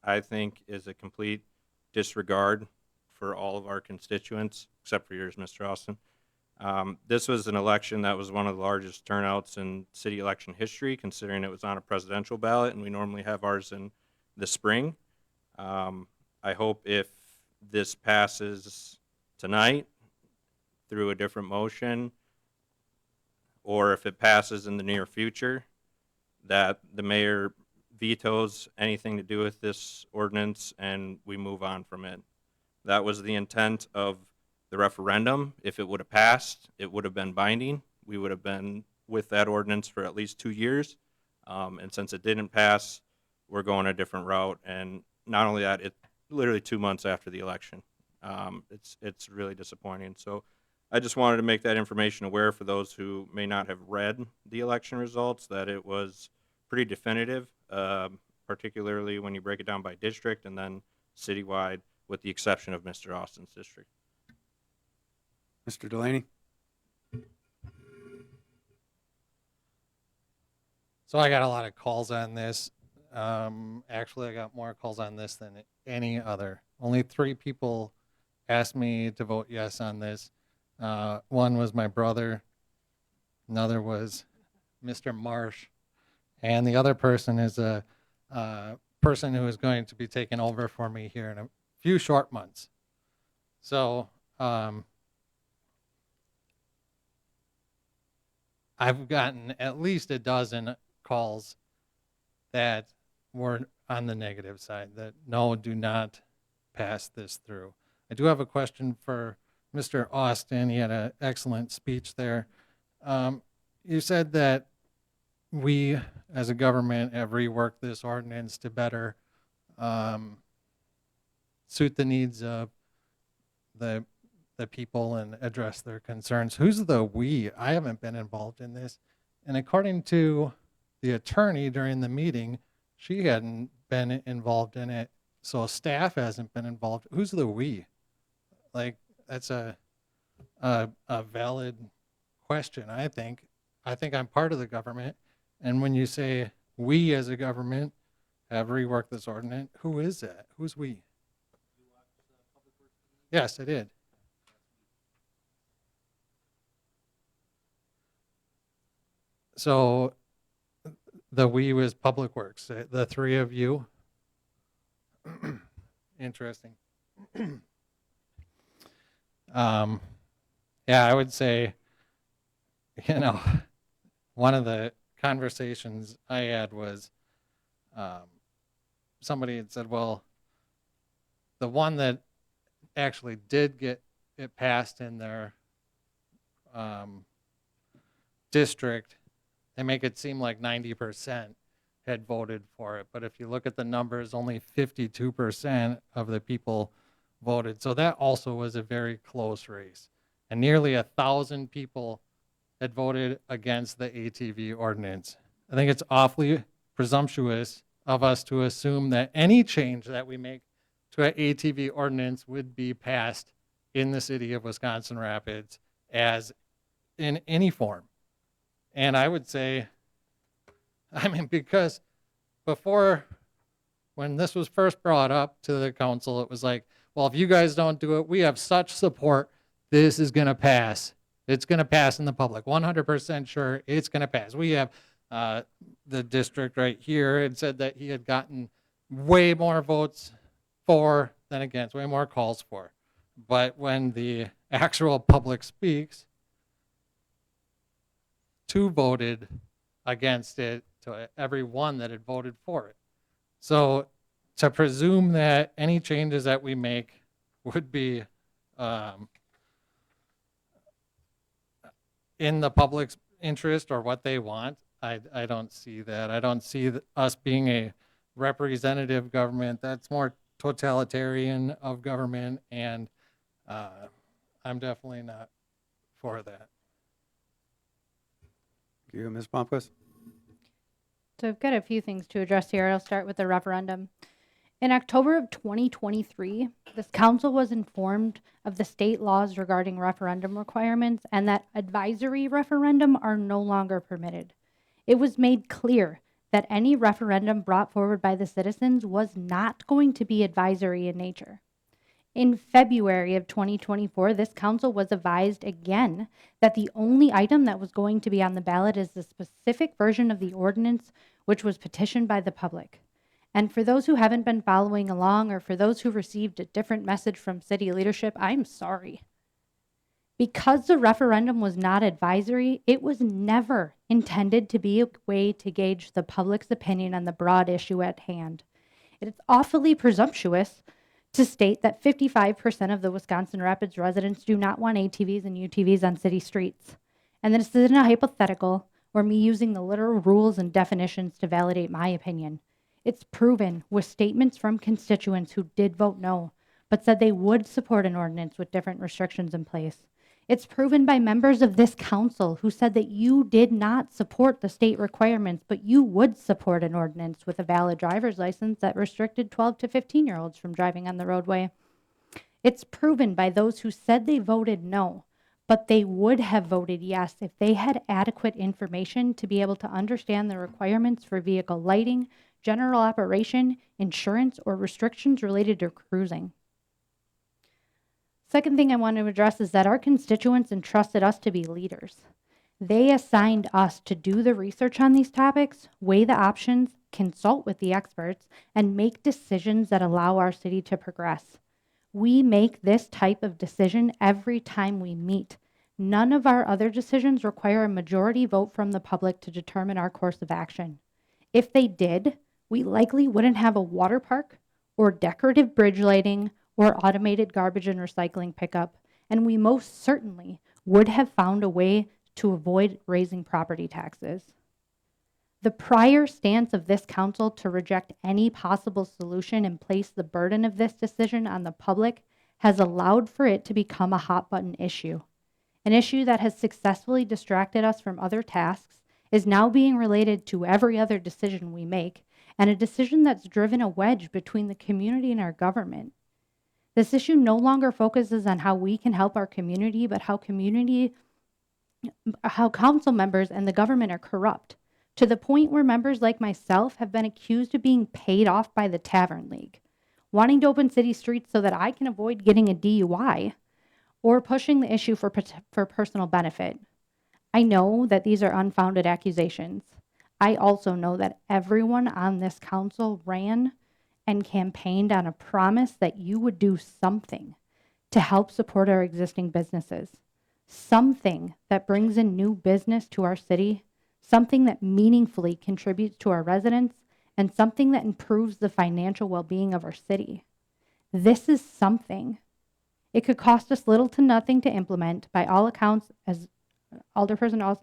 I think, is a complete disregard for all of our constituents, except for yours, Mr. Austin. This was an election that was one of the largest turnouts in city election history, considering it was on a presidential ballot, and we normally have ours in the spring. I hope if this passes tonight through a different motion, or if it passes in the near future, that the mayor vetoes anything to do with this ordinance and we move on from it. That was the intent of the referendum. If it would have passed, it would have been binding. We would have been with that ordinance for at least 2 years. And since it didn't pass, we're going a different route. And not only that, it's literally 2 months after the election. It's really disappointing. So I just wanted to make that information aware for those who may not have read the election results, that it was pretty definitive, particularly when you break it down by district and then citywide, with the exception of Mr. Austin's district. Mr. Delaney? So I got a lot of calls on this. Actually, I got more calls on this than any other. Only 3 people asked me to vote yes on this. One was my brother. Another was Mr. Marsh. And the other person is a person who is going to be taking over for me here in a few short months. So I've gotten at least a dozen calls that were on the negative side, that no, do not pass this through. I do have a question for Mr. Austin. He had an excellent speech there. You said that we, as a government, have reworked this ordinance to better suit the needs of the people and address their concerns. Who's the we? I haven't been involved in this. And according to the attorney during the meeting, she hadn't been involved in it. So staff hasn't been involved. Who's the we? Like, that's a valid question, I think. I think I'm part of the government. And when you say we as a government have reworked this ordinance, who is that? Who's we? Yes, I did. So the we was Public Works, the three of you. Interesting. Yeah, I would say, one of the conversations I had was somebody had said, well, the one that actually did get it passed in their district, they make it seem like 90% had voted for it. But if you look at the numbers, only 52% of the people voted. So that also was a very close race. And nearly 1,000 people had voted against the ATV ordinance. I think it's awfully presumptuous of us to assume that any change that we make to an ATV ordinance would be passed in the city of Wisconsin Rapids as in any form. And I would say, because before, when this was first brought up to the council, it was like, well, if you guys don't do it, we have such support, this is going to pass. It's going to pass in the public. 100% sure it's going to pass. We have the district right here had said that he had gotten way more votes for than against, way more calls for. But when the actual public speaks, 2 voted against it to every one that had voted for it. So to presume that any changes that we make would be in the public's interest or what they want, I don't see that. I don't see us being a representative government. That's more totalitarian of government, and I'm definitely not for that. Thank you, Ms. Palmquist. So I've got a few things to address here. I'll start with the referendum. In October of 2023, this council was informed of the state laws regarding referendum requirements and that advisory referendum are no longer permitted. It was made clear that any referendum brought forward by the citizens was not going to be advisory in nature. In February of 2024, this council was advised again that the only item that was going to be on the ballot is the specific version of the ordinance which was petitioned by the public. And for those who haven't been following along, or for those who received a different message from city leadership, I'm sorry. Because the referendum was not advisory, it was never intended to be a way to gauge the public's opinion on the broad issue at hand. It is awfully presumptuous to state that 55% of the Wisconsin Rapids residents do not want ATVs and UTVs on city streets. And this isn't a hypothetical or me using the literal rules and definitions to validate my opinion. It's proven with statements from constituents who did vote no, but said they would support an ordinance with different restrictions in place. It's proven by members of this council who said that you did not support the state requirements, but you would support an ordinance with a valid driver's license that restricted 12 to 15-year-olds from driving on the roadway. It's proven by those who said they voted no, but they would have voted yes if they had adequate information to be able to understand the requirements for vehicle lighting, general operation, insurance, or restrictions related to cruising. Second thing I want to address is that our constituents entrusted us to be leaders. They assigned us to do the research on these topics, weigh the options, consult with the experts, and make decisions that allow our city to progress. We make this type of decision every time we meet. None of our other decisions require a majority vote from the public to determine our course of action. If they did, we likely wouldn't have a water park or decorative bridge lighting or automated garbage and recycling pickup, and we most certainly would have found a way to avoid raising property taxes. The prior stance of this council to reject any possible solution and place the burden of this decision on the public has allowed for it to become a hot-button issue. An issue that has successfully distracted us from other tasks is now being related to every other decision we make, and a decision that's driven a wedge between the community and our government. This issue no longer focuses on how we can help our community, but how council members and the government are corrupt, to the point where members like myself have been accused of being paid off by the Tavern League, wanting to open city streets so that I can avoid getting a DUI, or pushing the issue for personal benefit. I know that these are unfounded accusations. I also know that everyone on this council ran and campaigned on a promise that you would do something to help support our existing businesses, something that brings in new business to our city, something that meaningfully contributes to our residents, and something that improves the financial well-being of our city. This is something. It could cost us little to nothing to implement. By all accounts, as Alderperson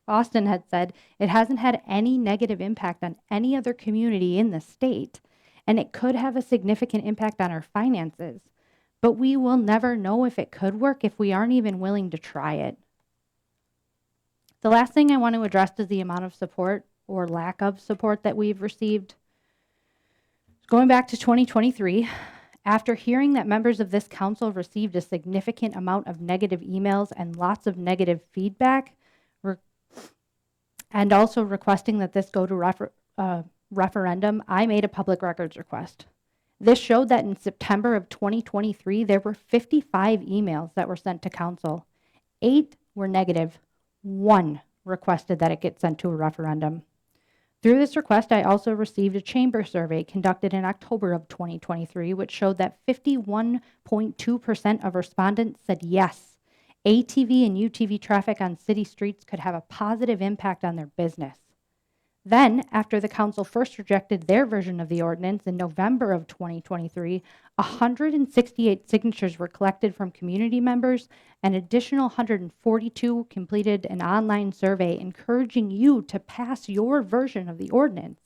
Austin had said, it hasn't had any negative impact on any other community in the state, and it could have a significant impact on our finances. But we will never know if it could work if we aren't even willing to try it. The last thing I want to address is the amount of support or lack of support that we've received. Going back to 2023, after hearing that members of this council received a significant amount of negative emails and lots of negative feedback, and also requesting that this go to referendum, I made a public records request. This showed that in September of 2023, there were 55 emails that were sent to council. 8 were negative. 1 requested that it get sent to a referendum. Through this request, I also received a chamber survey conducted in October of 2023, which showed that 51.2% of respondents said yes, ATV and UTV traffic on city streets could have a positive impact on their business. Then, after the council first rejected their version of the ordinance in November of 2023, 168 signatures were collected from community members. An additional 142 completed an online survey encouraging you to pass your version of the ordinance.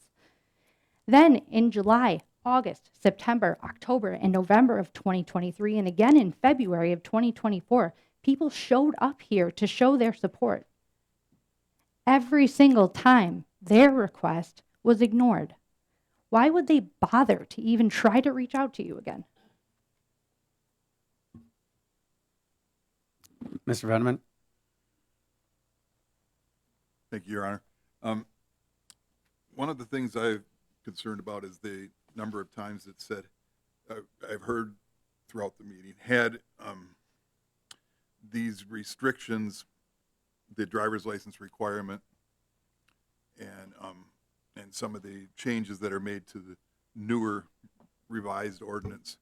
Then, in July, August, September, October, and November of 2023, and again in February of 2024, people showed up here to show their support. Every single time, their request was ignored. Why would they bother to even try to reach out to you again? Mr. Venneman? Thank you, Your Honor. One of the things I'm concerned about is the number of times it said, I've heard throughout the meeting, had these restrictions, the driver's license requirement, and some of the changes that are made to the newer revised ordinance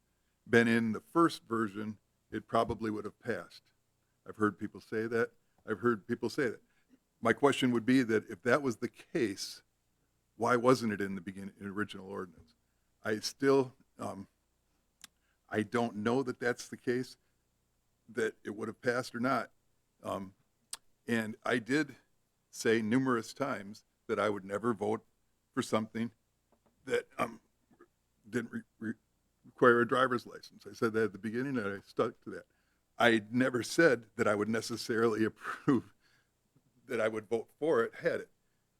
been in the first version, it probably would have passed. I've heard people say that. My question would be that if that was the case, why wasn't it in the original ordinance? I still, I don't know that that's the case, that it would have passed or not. And I did say numerous times that I would never vote for something that didn't require a driver's license. I said that at the beginning, and I stuck to that. I never said that I would necessarily approve, that I would vote for it had it.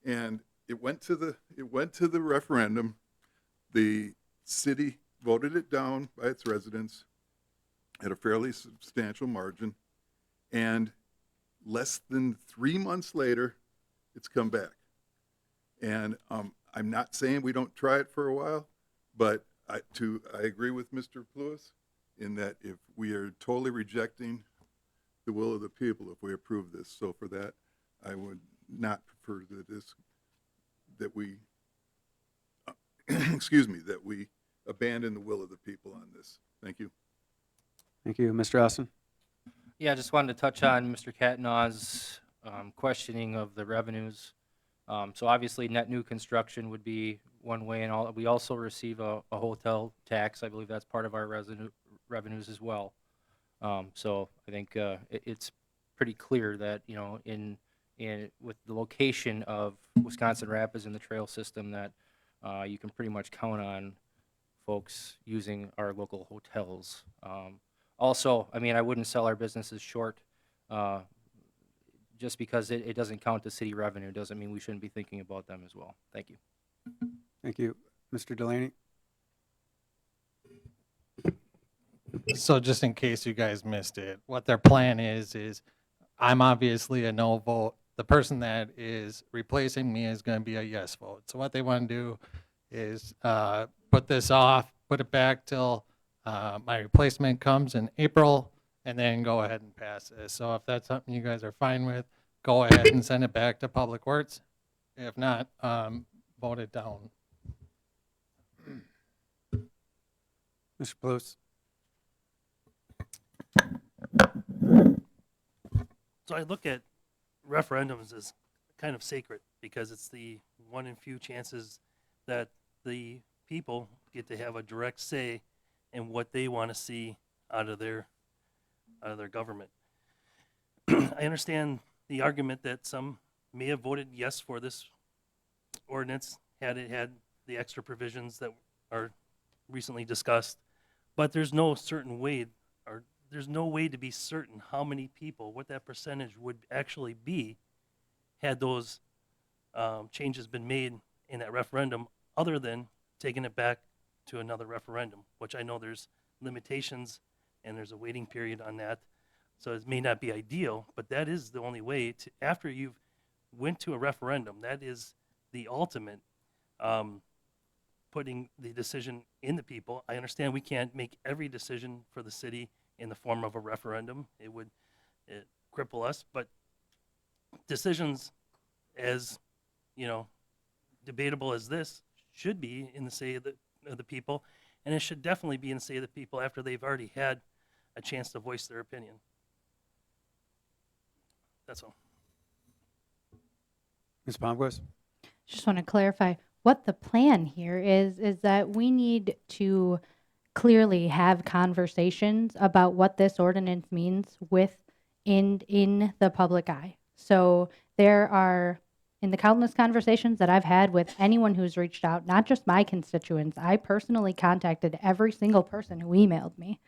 And it went to the referendum. The city voted it down by its residents at a fairly substantial margin. And less than 3 months later, it's come back. And I'm not saying we don't try it for a while, but I agree with Mr. Pluis in that if we are totally rejecting the will of the people if we approve this. So for that, I would not prefer that we excuse me, that we abandon the will of the people on this. Thank you. Thank you. Mr. Austin? Yeah, I just wanted to touch on Mr. Catnaw's questioning of the revenues. So obviously, net new construction would be one way, and we also receive a hotel tax. I believe that's part of our revenues as well. So I think it's pretty clear that, you know, in with the location of Wisconsin Rapids in the trail system, that you can pretty much count on folks using our local hotels. Also, I mean, I wouldn't sell our businesses short. Just because it doesn't count as city revenue doesn't mean we shouldn't be thinking about them as well. Thank you. Thank you. Mr. Delaney? So just in case you guys missed it, what their plan is I'm obviously a no vote. The person that is replacing me is going to be a yes vote. So what they want to do is put this off, put it back till my replacement comes in April, and then go ahead and pass this. So if that's something you guys are fine with, go ahead and send it back to Public Works. If not, vote it down. Mr. Palouse? So I look at referendums as kind of sacred because it's the one in few chances that the people get to have a direct say in what they want to see out of their government. I understand the argument that some may have voted yes for this ordinance had it had the extra provisions that are recently discussed, but there's no certain way, or there's no way to be certain how many people, what that percentage would actually be had those changes been made in that referendum, other than taking it back to another referendum, which I know there's limitations and there's a waiting period on that. So it may not be ideal, but that is the only way to, after you've went to a referendum, that is the ultimate putting the decision in the people. I understand we can't make every decision for the city in the form of a referendum. It would cripple us, but decisions as, debatable as this should be in the say of the people, and it should definitely be in the say of the people after they've already had a chance to voice their opinion. That's all. Ms. Palmquist? Just want to clarify what the plan here is that we need to clearly have conversations about what this ordinance means in the public eye. So there are, in the countless conversations that I've had with anyone who's reached out, not just my constituents, I personally contacted every single person who emailed me.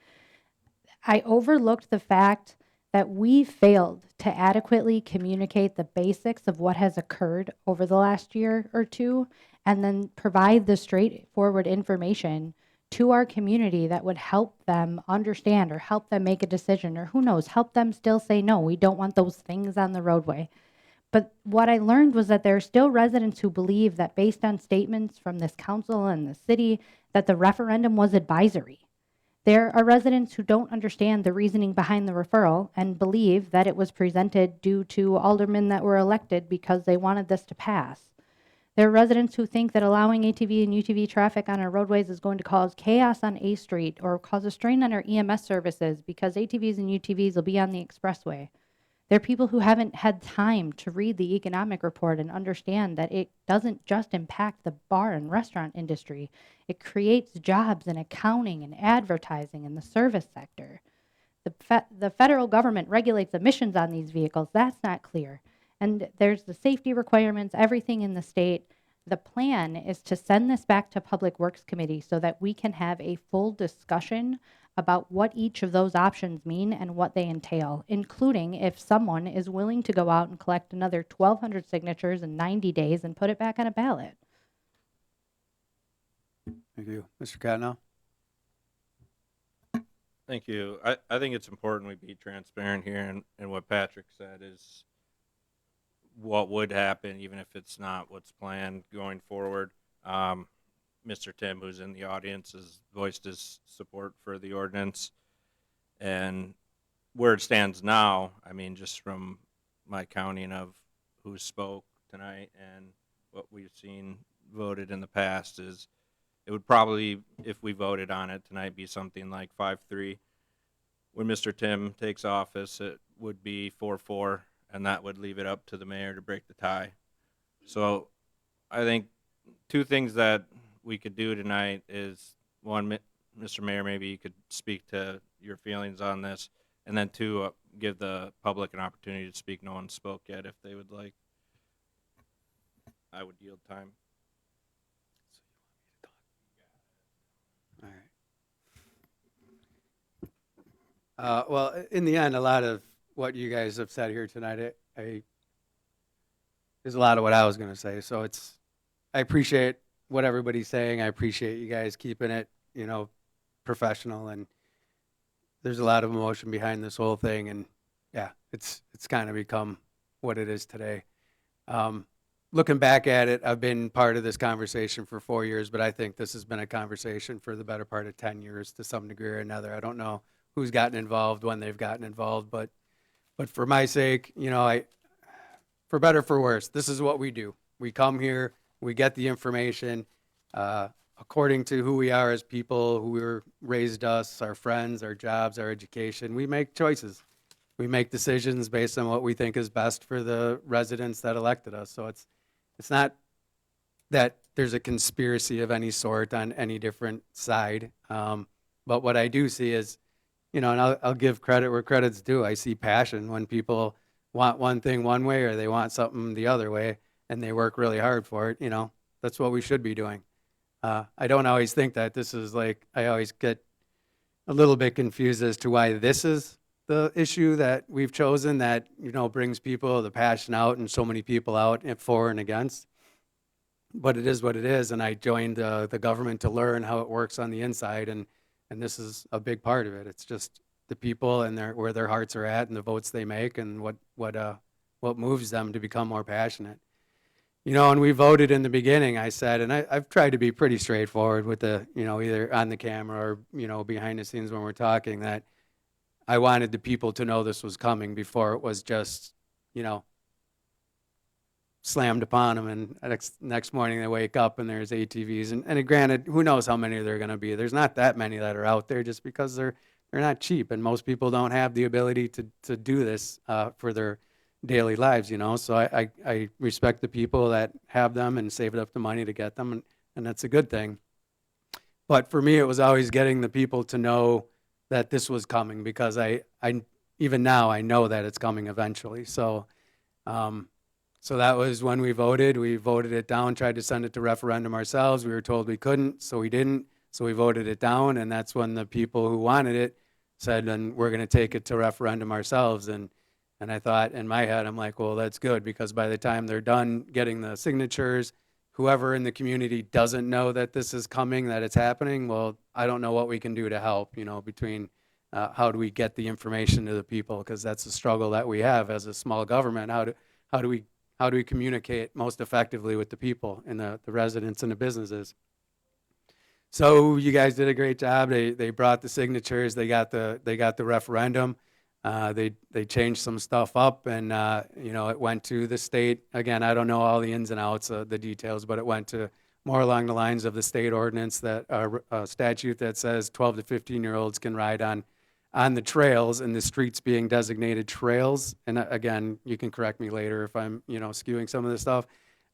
I overlooked the fact that we failed to adequately communicate the basics of what has occurred over the last year or two, and then provide the straightforward information to our community that would help them understand or help them make a decision, or who knows, help them still say, no, we don't want those things on the roadway. But what I learned was that there are still residents who believe that based on statements from this council and the city, that the referendum was advisory. There are residents who don't understand the reasoning behind the referral and believe that it was presented due to aldermen that were elected because they wanted this to pass. There are residents who think that allowing ATV and UTV traffic on our roadways is going to cause chaos on A Street or cause a strain on our EMS services because ATVs and UTVs will be on the expressway. There are people who haven't had time to read the economic report and understand that it doesn't just impact the bar and restaurant industry. It creates jobs in accounting and advertising and the service sector. The federal government regulates emissions on these vehicles. That's not clear. And there's the safety requirements, everything in the state. The plan is to send this back to Public Works Committee so that we can have a full discussion about what each of those options mean and what they entail, including if someone is willing to go out and collect another 1,200 signatures in 90 days and put it back on a ballot. Thank you. Mr. Cottonell? Thank you. I think it's important we be transparent here, and what Patrick said is what would happen even if it's not what's planned going forward. Mr. Tim, who's in the audience, has voiced his support for the ordinance. And where it stands now, I mean, just from my counting of who spoke tonight and what we've seen voted in the past, is it would probably, if we voted on it tonight, be something like 5-3. When Mr. Tim takes office, it would be 4-4, and that would leave it up to the mayor to break the tie. So I think two things that we could do tonight is, one, Mr. Mayor, maybe you could speak to your feelings on this, and then two, give the public an opportunity to speak. No one spoke yet if they would like. I would yield time. All right. Well, in the end, a lot of what you guys have said here tonight, is a lot of what I was going to say. So I appreciate what everybody's saying. I appreciate you guys keeping it, professional, and there's a lot of emotion behind this whole thing. And yeah, it's kind of become what it is today. Looking back at it, I've been part of this conversation for 4 years, but I think this has been a conversation for the better part of 10 years to some degree or another. I don't know who's gotten involved, when they've gotten involved, but for my sake, for better or for worse, this is what we do. We come here, we get the information, according to who we are as people, who raised us, our friends, our jobs, our education. We make choices. We make decisions based on what we think is best for the residents that elected us. So it's not that there's a conspiracy of any sort on any different side. But what I do see is, and I'll give credit where credit's due. I see passion when people want one thing one way or they want something the other way, and they work really hard for it. That's what we should be doing. I don't always think that this is I always get a little bit confused as to why this is the issue that we've chosen that, brings the passion out and so many people out for and against. But it is what it is, and I joined the government to learn how it works on the inside, and this is a big part of it. It's just the people and where their hearts are at and the votes they make and what moves them to become more passionate. And we voted in the beginning, I said, and I've tried to be pretty straightforward with either on the camera or, behind the scenes when we're talking, that I wanted the people to know this was coming before it was just, slammed upon them. And next morning they wake up and there's ATVs. And granted, who knows how many there are going to be. There's not that many that are out there just because they're not cheap. And most people don't have the ability to do this for their daily lives, So I respect the people that have them and saved up the money to get them. And that's a good thing. But for me, it was always getting the people to know that this was coming, because I even now I know that it's coming eventually. So that was when we voted. We voted it down, tried to send it to referendum ourselves. We were told we couldn't, so we didn't. So we voted it down, and that's when the people who wanted it said, "And we're going to take it to referendum ourselves." And I thought in my head, I'm like, well, that's good, because by the time they're done getting the signatures, whoever in the community doesn't know that this is coming, that it's happening, well, I don't know what we can do to help, between how do we get the information to the people, because that's the struggle that we have as a small government. How do we communicate most effectively with the people and the residents and the businesses? So you guys did a great job. They brought the signatures. They got the referendum. They changed some stuff up, and it went to the state. Again, I don't know all the ins and outs of the details, but it went to more along the lines of the state ordinance, that statute that says 12 to 15-year-olds can ride on the trails, and the streets being designated trails. And again, you can correct me later if I'm skewing some of this stuff.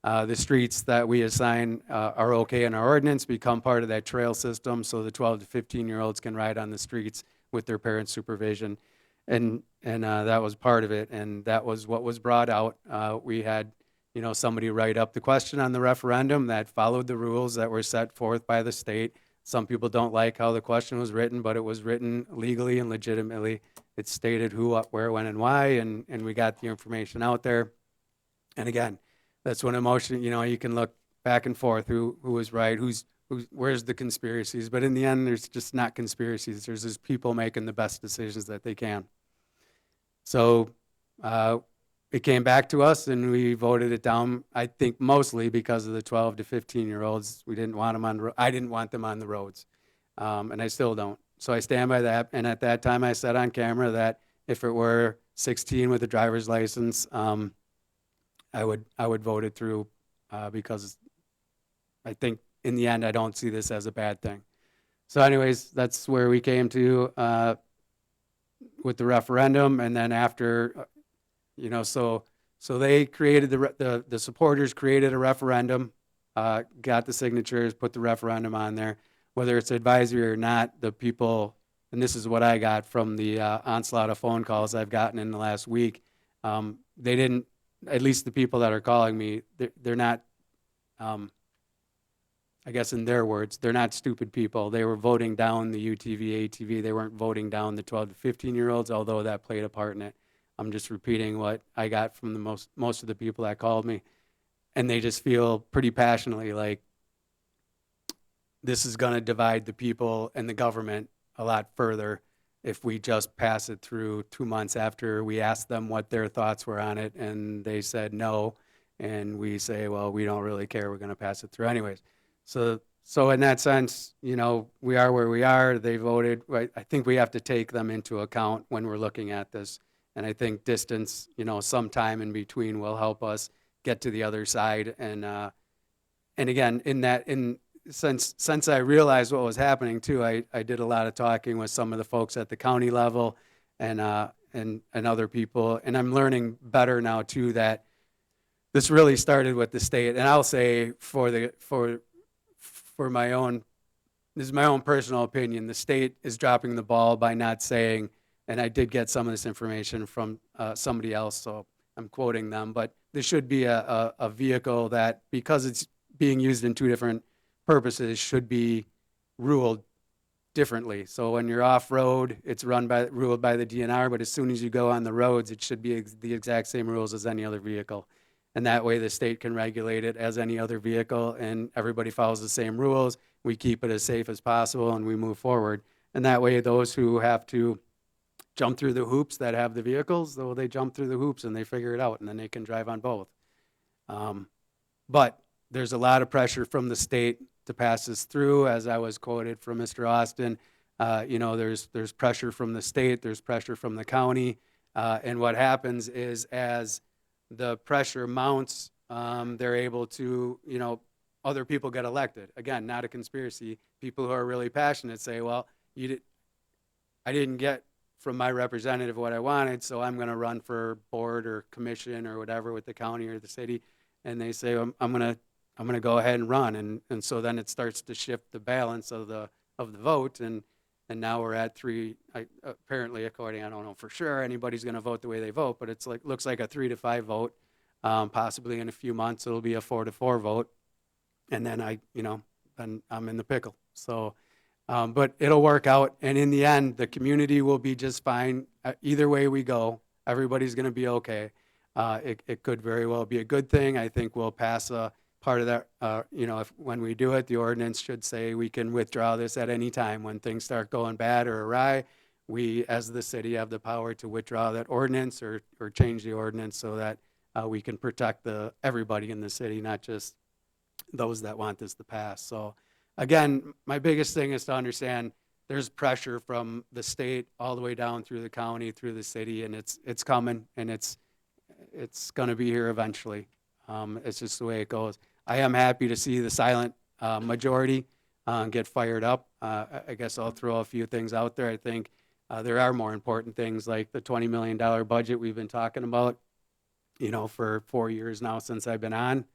The streets that we assign are okay in our ordinance, become part of that trail system, so the 12 to 15-year-olds can ride on the streets with their parents' supervision. And that was part of it, and that was what was brought out. We had somebody write up the question on the referendum that followed the rules that were set forth by the state. Some people don't like how the question was written, but it was written legally and legitimately. It stated who, what, where, when, and why, and we got the information out there. And again, that's when emotion, you can look back and forth, who was right, where's the conspiracies. But in the end, there's just not conspiracies. There's just people making the best decisions that they can. So it came back to us, and we voted it down, I think mostly because of the 12 to 15-year-olds. We didn't want them on I didn't want them on the roads, and I still don't. So I stand by that. And at that time, I said on camera that if it were 16 with a driver's license, I would vote it through, because I think in the end, I don't see this as a bad thing. So anyways, that's where we came to with the referendum. And then after, so they created the supporters created a referendum, got the signatures, put the referendum on there. Whether it's advisory or not, the people, and this is what I got from the onslaught of phone calls I've gotten in the last week, they didn't, at least the people that are calling me, they're not, I guess in their words, they're not stupid people. They were voting down the UTV, ATV. They weren't voting down the 12 to 15-year-olds, although that played a part in it. I'm just repeating what I got from the most of the people that called me. And they just feel pretty passionately like this is going to divide the people and the government a lot further if we just pass it through 2 months after we asked them what their thoughts were on it, and they said no, and we say, well, we don't really care, we're going to pass it through anyways. So So in that sense, we are where we are. They voted. I think we have to take them into account when we're looking at this. And I think distance, sometime in between will help us get to the other side. And again, since I realized what was happening too, I did a lot of talking with some of the folks at the county level and other people. And I'm learning better now too that this really started with the state. And I'll say for my own, this is my own personal opinion, the state is dropping the ball by not saying, and I did get some of this information from somebody else, so I'm quoting them, but this should be a vehicle that, because it's being used in two different purposes, should be ruled differently. So when you're off-road, it's ruled by the DNR, but as soon as you go on the roads, it should be the exact same rules as any other vehicle. And that way the state can regulate it as any other vehicle, and everybody follows the same rules. We keep it as safe as possible, and we move forward. And that way those who have to jump through the hoops that have the vehicles, though, they jump through the hoops and they figure it out, and then they can drive on both. But there's a lot of pressure from the state to pass this through, as I was quoted from Mr. Austin. There's pressure from the state, there's pressure from the county, and what happens is as the pressure mounts, they're able to, other people get elected. Again, not a conspiracy. People who are really passionate say, well, I didn't get from my representative what I wanted, so I'm going to run for board or commission or whatever with the county or the city. And they say, I'm going to go ahead and run. And so then it starts to shift the balance of the vote. And now we're at apparently, according, I don't know for sure anybody's going to vote the way they vote, but looks like a 3-5 vote. Possibly in a few months, it'll be a 4-4 vote. And then then I'm in the pickle. So, but it'll work out. And in the end, the community will be just fine. Either way we go, everybody's going to be okay. It could very well be a good thing. I think we'll pass a part of that, when we do it, the ordinance should say we can withdraw this at any time. When things start going bad or awry, we, as the city, have the power to withdraw that ordinance or change the ordinance so that we can protect everybody in the city, not just those that want this to pass. So again, my biggest thing is to understand there's pressure from the state all the way down through the county, through the city, and it's coming, and it's going to be here eventually. It's just the way it goes. I am happy to see the silent majority get fired up. I guess I'll throw a few things out there. I think there are more important things like the $20 million budget we've been talking about, for 4 years now since I've been on.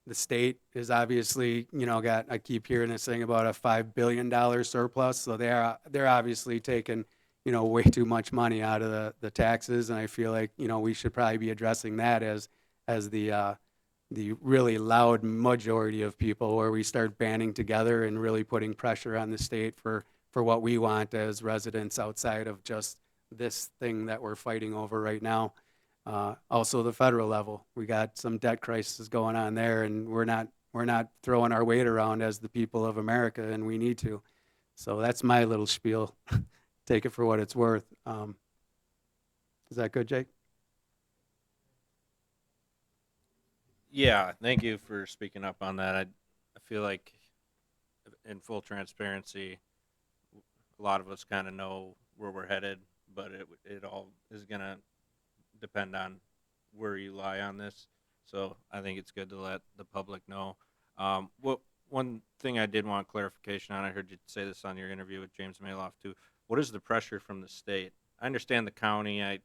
The state is obviously, I keep hearing this thing about a $5 billion surplus. So they're obviously taking, way too much money out of the taxes. And I feel like, we should probably be addressing that as the really loud majority of people, where we start banding together and really putting pressure on the state for what we want as residents outside of just this thing that we're fighting over right now. Also the federal level, we got some debt crisis going on there, and we're not throwing our weight around as the people of America, and we need to. So that's my little spiel. Take it for what it's worth. Is that good, Jake? Yeah, thank you for speaking up on that. I feel like, in full transparency, a lot of us kind of know where we're headed, but it all is going to depend on where you lie on this. So I think it's good to let the public know. One thing I did want clarification on, I heard you say this on your interview with James Maloff too. What is the pressure from the state? I understand the county. I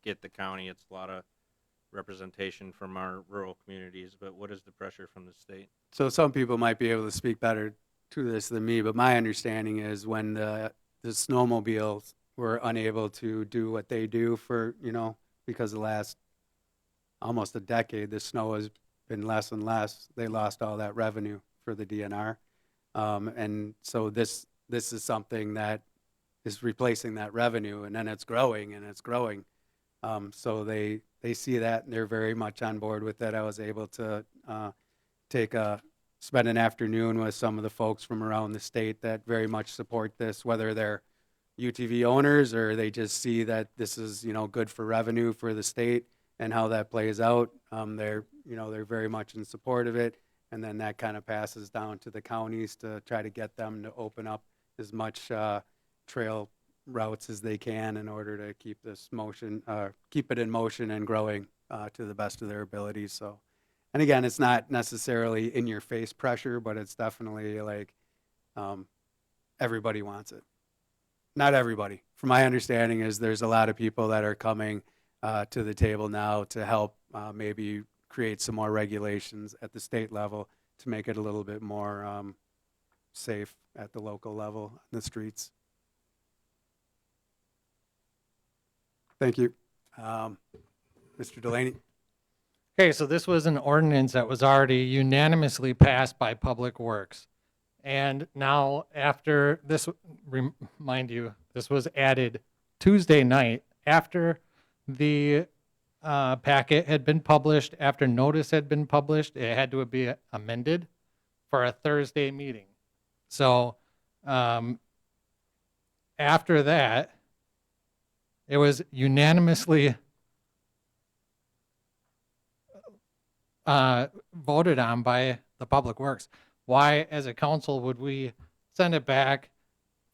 get the county. It's a lot of representation from our rural communities, but what is the pressure from the state? So some people might be able to speak better to this than me, but my understanding is when the snowmobiles were unable to do what they do for, because the last almost a decade, the snow has been less and less. They lost all that revenue for the DNR. And so this is something that is replacing that revenue, and then it's growing and it's growing. So they see that, and they're very much on board with that. I was able to spend an afternoon with some of the folks from around the state that very much support this, whether they're UTV owners or they just see that this is, good for revenue for the state and how that plays out. They're very much in support of it. And then that kind of passes down to the counties to try to get them to open up as much trail routes as they can in order to keep this motion, keep it in motion and growing to the best of their abilities. So, and again, it's not necessarily in your face pressure, but it's definitely like everybody wants it. Not everybody. From my understanding is there's a lot of people that are coming to the table now to help maybe create some more regulations at the state level to make it a little bit more safe at the local level on the streets. Thank you. Mr. Delaney? Okay, so this was an ordinance that was already unanimously passed by Public Works. And now after this, remind you, this was added Tuesday night after the packet had been published, after notice had been published. It had to be amended for a Thursday meeting. So after that, it was unanimously voted on by the Public Works. Why, as a council, would we send it back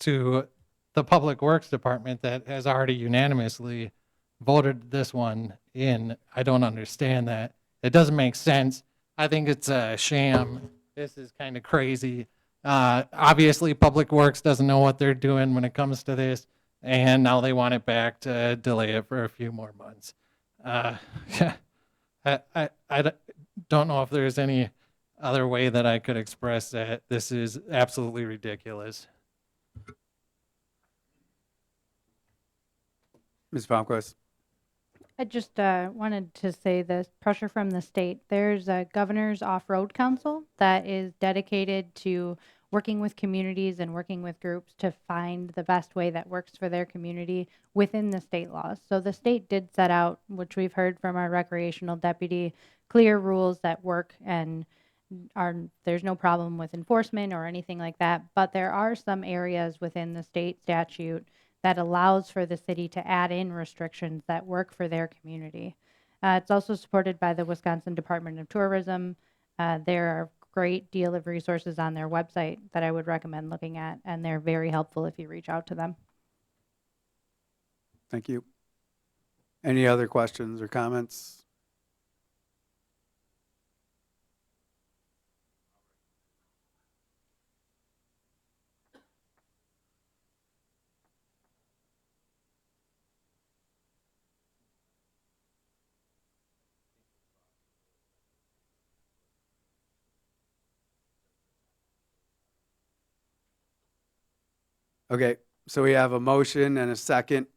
to the Public Works Department that has already unanimously voted this one in? I don't understand that. It doesn't make sense. I think it's a sham. This is kind of crazy. Obviously, Public Works doesn't know what they're doing when it comes to this, and now they want it back to delay it for a few more months. Yeah, I don't know if there's any other way that I could express that. This is absolutely ridiculous. Ms. Palmquist? I just wanted to say this pressure from the state. There's a Governor's Off-Road Council that is dedicated to working with communities and working with groups to find the best way that works for their community within the state laws. So the state did set out, which we've heard from our recreational deputy, clear rules that work and there's no problem with enforcement or anything like that. But there are some areas within the state statute that allows for the city to add in restrictions that work for their community. It's also supported by the Wisconsin Department of Tourism. There are a great deal of resources on their website that I would recommend looking at, and they're very helpful if you reach out to them. Thank you. Any other questions or comments? Okay, so we have a motion and a second.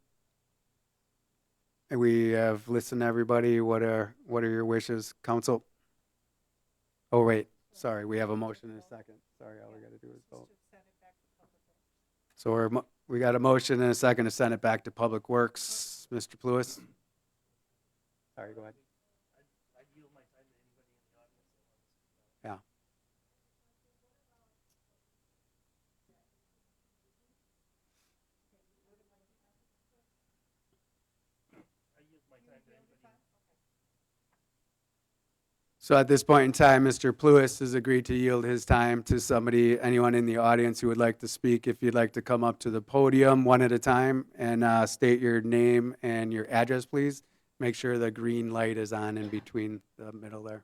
And we have listened to everybody. What are your wishes, council? Oh, wait, sorry, we have a motion and a second. Sorry, all we gotta do is vote. So we got a motion and a second to send it back to Public Works. Mr. Pluis? Sorry, go ahead. Yeah. So at this point in time, Mr. Pluis has agreed to yield his time to somebody, anyone in the audience who would like to speak. If you'd like to come up to the podium one at a time and state your name and your address, please. Make sure the green light is on in between the middle there.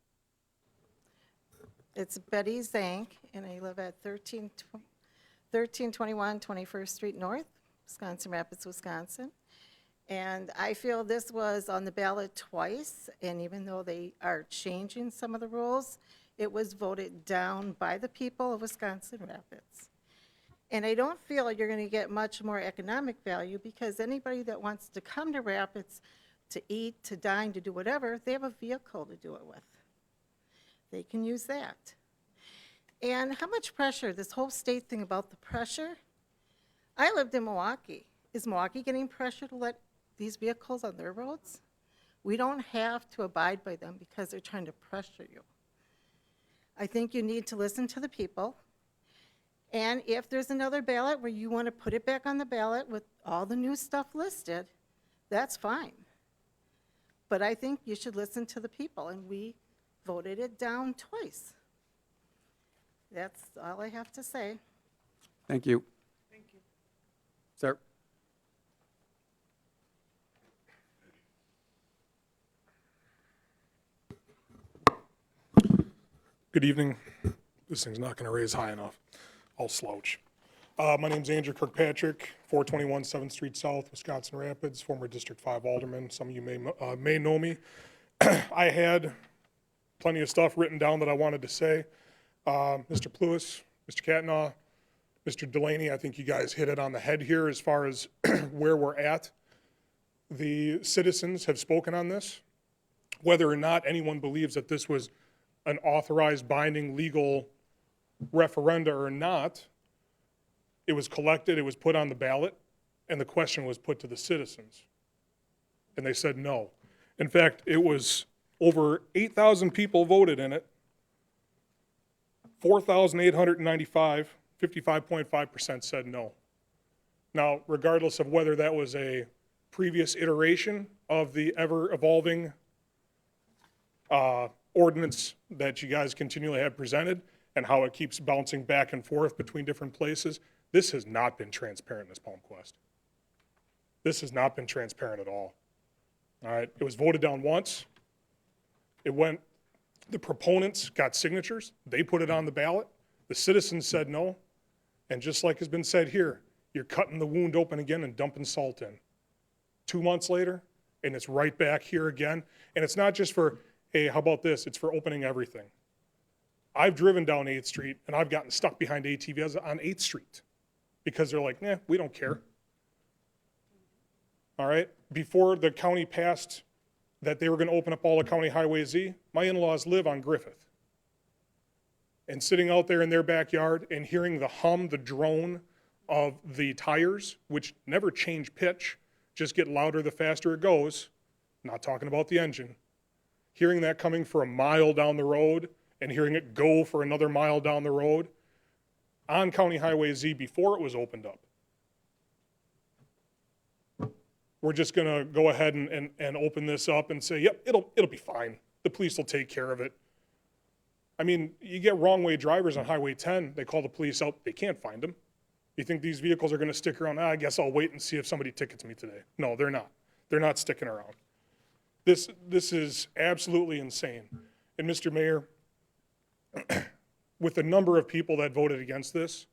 It's Betty Zank, and I live at 1321 21st Street North, Wisconsin Rapids, Wisconsin. And I feel this was on the ballot twice, and even though they are changing some of the rules, it was voted down by the people of Wisconsin Rapids. And I don't feel you're going to get much more economic value because anybody that wants to come to Rapids to eat, to dine, to do whatever, they have a vehicle to do it with. They can use that. And how much pressure, this whole state thing about the pressure, I lived in Milwaukee. Is Milwaukee getting pressure to let these vehicles on their roads? We don't have to abide by them because they're trying to pressure you. I think you need to listen to the people. And if there's another ballot where you want to put it back on the ballot with all the new stuff listed, that's fine. But I think you should listen to the people, and we voted it down twice. That's all I have to say. Thank you. Thank you. Sir? Good evening. This thing's not going to raise high enough. I'll slouch. My name's Andrew Kirkpatrick, 421 7th Street South, Wisconsin Rapids, former District 5 Alderman. Some of you may know me. I had plenty of stuff written down that I wanted to say. Mr. Pluis, Mr. Catnaugh, Mr. Delaney, I think you guys hit it on the head here as far as where we're at. The citizens have spoken on this. Whether or not anyone believes that this was an authorized, binding, legal referenda or not, it was collected, it was put on the ballot, and the question was put to the citizens. And they said no. In fact, it was over 8,000 people voted in it. 4,895, 55.5% said no. Now, regardless of whether that was a previous iteration of the ever-evolving ordinance that you guys continually have presented and how it keeps bouncing back and forth between different places, this has not been transparent in this Palm Quest. This has not been transparent at all. All right, it was voted down once. It went, the proponents got signatures. They put it on the ballot. The citizens said no. And just like has been said here, you're cutting the wound open again and dumping salt in. 2 months later, and it's right back here again. And it's not just for, hey, how about this? It's for opening everything. I've driven down 8th Street, and I've gotten stuck behind ATVs on 8th Street because they're like, we don't care. All right? Before the county passed that they were going to open up all of County Highway Z, my in-laws live on Griffith. And sitting out there in their backyard and hearing the hum, the drone of the tires, which never change pitch, just get louder the faster it goes, not talking about the engine, hearing that coming for a mile down the road and hearing it go for another mile down the road on County Highway Z before it was opened up. We're just going to go ahead and open this up and say, yep, it'll be fine. The police will take care of it. I mean, you get wrong way drivers on Highway 10, they call the police out, they can't find them. You think these vehicles are going to stick around? I guess I'll wait and see if somebody tickets me today. No, they're not. They're not sticking around. This is absolutely insane. And Mr. Mayor, with the number of people that voted against this,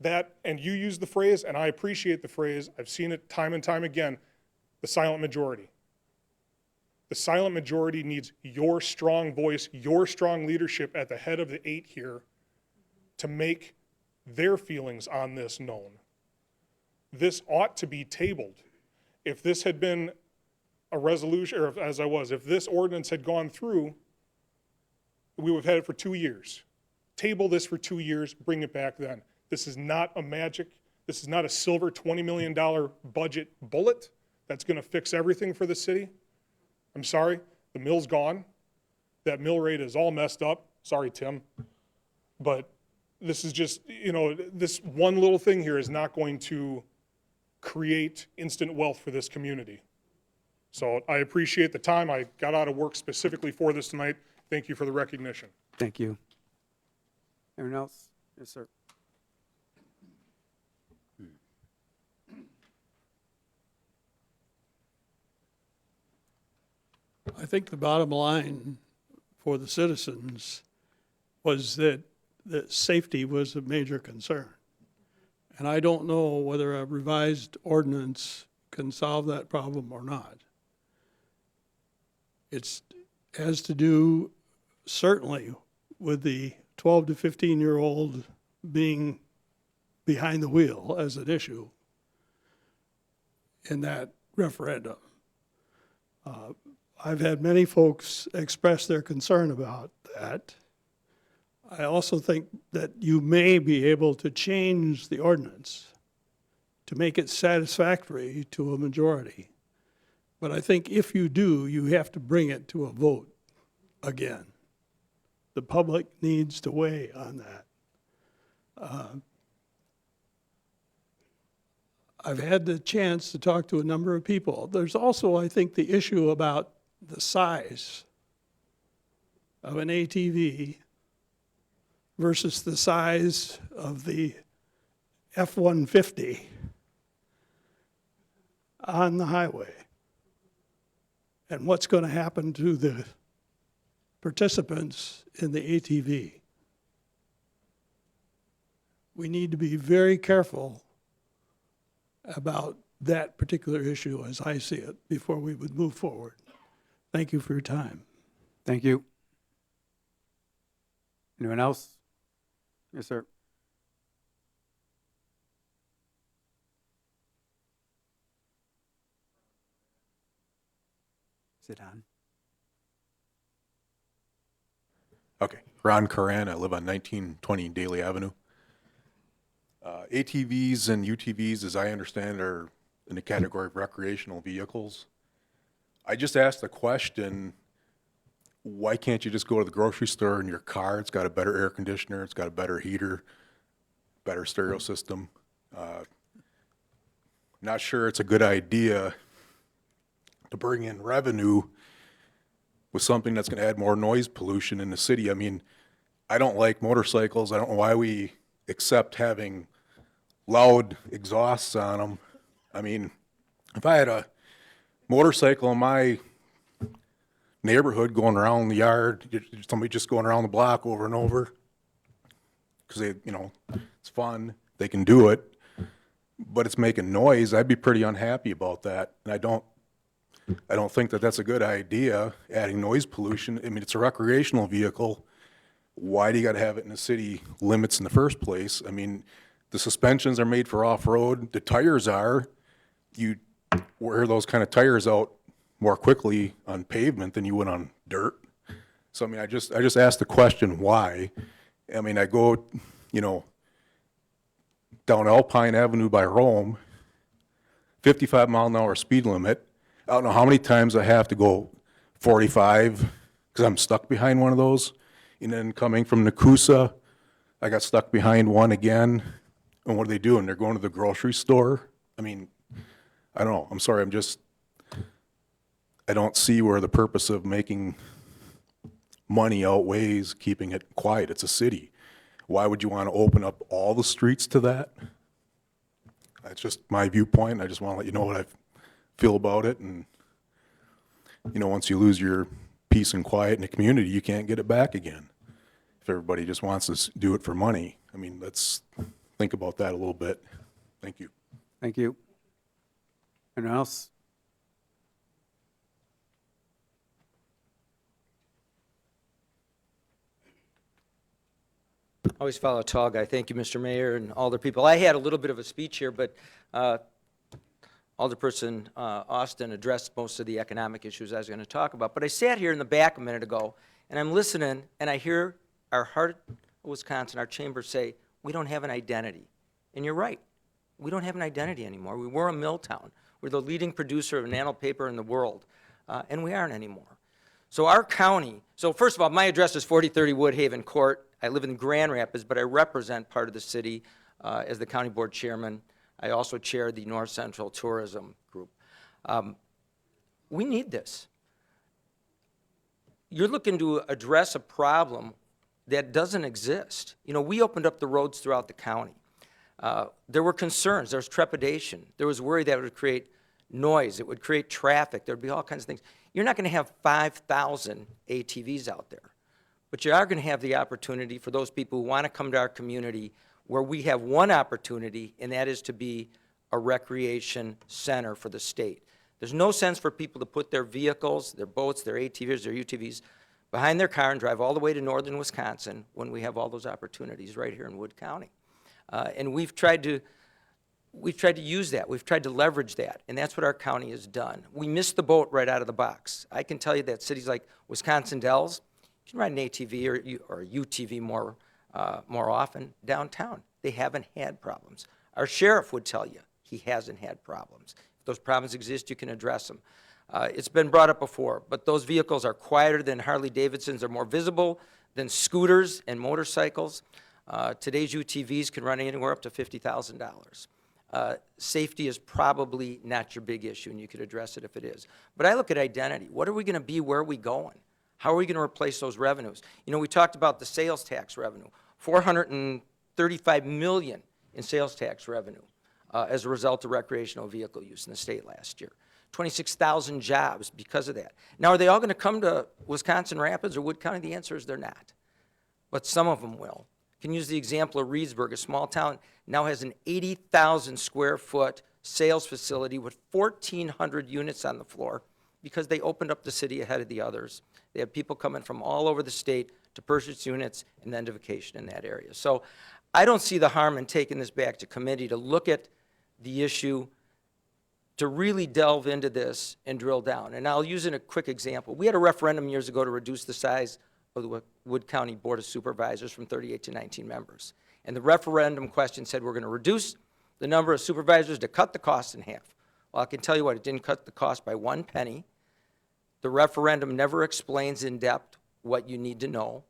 that, and you use the phrase, and I appreciate the phrase, I've seen it time and time again, the silent majority. The silent majority needs your strong voice, your strong leadership at the head of the 8 here to make their feelings on this known. This ought to be tabled. If this had been a resolution, or if this ordinance had gone through, we would have had it for 2 years. Table this for 2 years, bring it back then. This is not a magic, this is not a silver $20 million budget bullet that's going to fix everything for the city. I'm sorry, the mill's gone. That mill rate is all messed up. Sorry, Tim. But this is just, this one little thing here is not going to create instant wealth for this community. So I appreciate the time. I got out of work specifically for this tonight. Thank you for the recognition. Thank you. Anyone else? Yes, sir. I think the bottom line for the citizens was that safety was a major concern. And I don't know whether a revised ordinance can solve that problem or not. It has to do certainly with the 12 to 15-year-old being behind the wheel as an issue in that referendum. I've had many folks express their concern about that. I also think that you may be able to change the ordinance to make it satisfactory to a majority. But I think if you do, you have to bring it to a vote again. The public needs to weigh on that. I've had the chance to talk to a number of people. There's also, I think, the issue about the size of an ATV versus the size of the F-150 on the highway? And what's going to happen to the participants in the ATV? We need to be very careful about that particular issue as I see it before we would move forward. Thank you for your time. Thank you. Anyone else? Yes, sir. Is it on? Okay, Ron Coran, I live on 1920 Daly Avenue. ATVs and UTVs, as I understand, are in the category of recreational vehicles. I just asked the question, why can't you just go to the grocery store in your car? It's got a better air conditioner, it's got a better heater, better stereo system. Not sure it's a good idea to bring in revenue with something that's going to add more noise pollution in the city. I mean, I don't like motorcycles. I don't know why we accept having loud exhausts on them. I mean, if I had a motorcycle in my neighborhood going around the yard, somebody just going around the block over and over, because they, you know, it's fun, they can do it, but it's making noise, I'd be pretty unhappy about that. And I don't think that that's a good idea, adding noise pollution. I mean, it's a recreational vehicle. Why do you got to have it in the city limits in the first place? I mean, the suspensions are made for off-road. The tires are. You wear those kind of tires out more quickly on pavement than you would on dirt. So, I mean, I just asked the question, why? I mean, I go, you know, down Alpine Avenue by Rome, 55-mile-an-hour speed limit. I don't know how many times I have to go 45 because I'm stuck behind one of those. And then coming from Nakusa, I got stuck behind one again. And what are they doing? They're going to the grocery store. I mean, I don't know. I'm sorry. I don't see where the purpose of making money outweighs keeping it quiet. It's a city. Why would you want to open up all the streets to that? That's just my viewpoint. I just want to let you know what I feel about it. And, you know, once you lose your peace and quiet in the community, you can't get it back again. If everybody just wants to do it for money, I mean, let's think about that a little bit. Thank you. Thank you. Anyone else? Always follow a tall guy. Thank you, Mr. Mayor and all the people. I had a little bit of a speech here, but Alderperson Austin addressed most of the economic issues I was going to talk about. But I sat here in the back a minute ago, and I'm listening, and I hear our Heart of Wisconsin, our chamber say, we don't have an identity. And you're right. We don't have an identity anymore. We were a mill town. We're the leading producer of nano paper in the world, and we aren't anymore. So our county, so first of all, my address is 4030 Woodhaven Court. I live in Grand Rapids, but I represent part of the city as the county board chairman. I also chair the North Central Tourism Group. We need this. You're looking to address a problem that doesn't exist. You know, we opened up the roads throughout the county. There were concerns, there was trepidation, there was worry that it would create noise, it would create traffic, there'd be all kinds of things. You're not going to have 5,000 ATVs out there, but you are going to have the opportunity for those people who want to come to our community where we have one opportunity, and that is to be a recreation center for the state. There's no sense for people to put their vehicles, their boats, their ATVs, their UTVs behind their car and drive all the way to northern Wisconsin when we have all those opportunities right here in Wood County. And we've tried to use that. We've tried to leverage that, and that's what our county has done. We missed the boat right out of the box. I can tell you that cities like Wisconsin Dells, you can ride an ATV or a UTV more often downtown. They haven't had problems. Our sheriff would tell you he hasn't had problems. If those problems exist, you can address them. It's been brought up before, but those vehicles are quieter than Harley-Davidsons. They're more visible than scooters and motorcycles. Today's UTVs can run anywhere up to $50,000. Safety is probably not your big issue, and you could address it if it is. But I look at identity. What are we going to be? Where are we going? How are we going to replace those revenues? You know, we talked about the sales tax revenue. $435 million in sales tax revenue as a result of recreational vehicle use in the state last year. 26,000 jobs because of that. Now, are they all going to come to Wisconsin Rapids or Wood County? The answer is they're not. But some of them will. I can use the example of Reedsburg, a small town, now has an 80,000 square foot sales facility with 1,400 units on the floor because they opened up the city ahead of the others. They have people coming from all over the state to purchase units and then to vacation in that area. So I don't see the harm in taking this back to committee to look at the issue, to really delve into this and drill down. And I'll use a quick example. We had a referendum years ago to reduce the size of the Wood County Board of Supervisors from 38 to 19 members. And the referendum question said we're going to reduce the number of supervisors to cut the cost in half. Well, I can tell you what, it didn't cut the cost by 1 penny. The referendum never explains in depth what you need to know.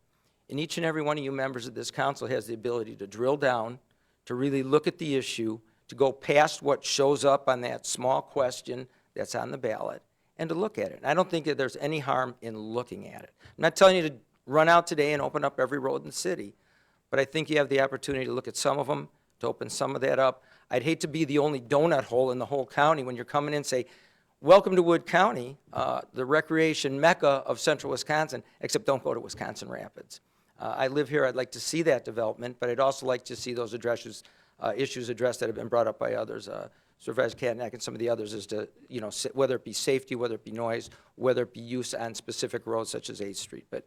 And each and every one of you members of this council has the ability to drill down, to really look at the issue, to go past what shows up on that small question that's on the ballot, and to look at it. And I don't think that there's any harm in looking at it. I'm not telling you to run out today and open up every road in the city, but I think you have the opportunity to look at some of them, to open some of that up. I'd hate to be the only donut hole in the whole county when you're coming in and say, welcome to Wood County, the recreation mecca of central Wisconsin, except don't go to Wisconsin Rapids. I live here, I'd like to see that development, but I'd also like to see those issues addressed that have been brought up by others, Supervisor Katnack and some of the others, as to, you know, whether it be safety, whether it be noise, whether it be use on specific roads such as 8th Street. But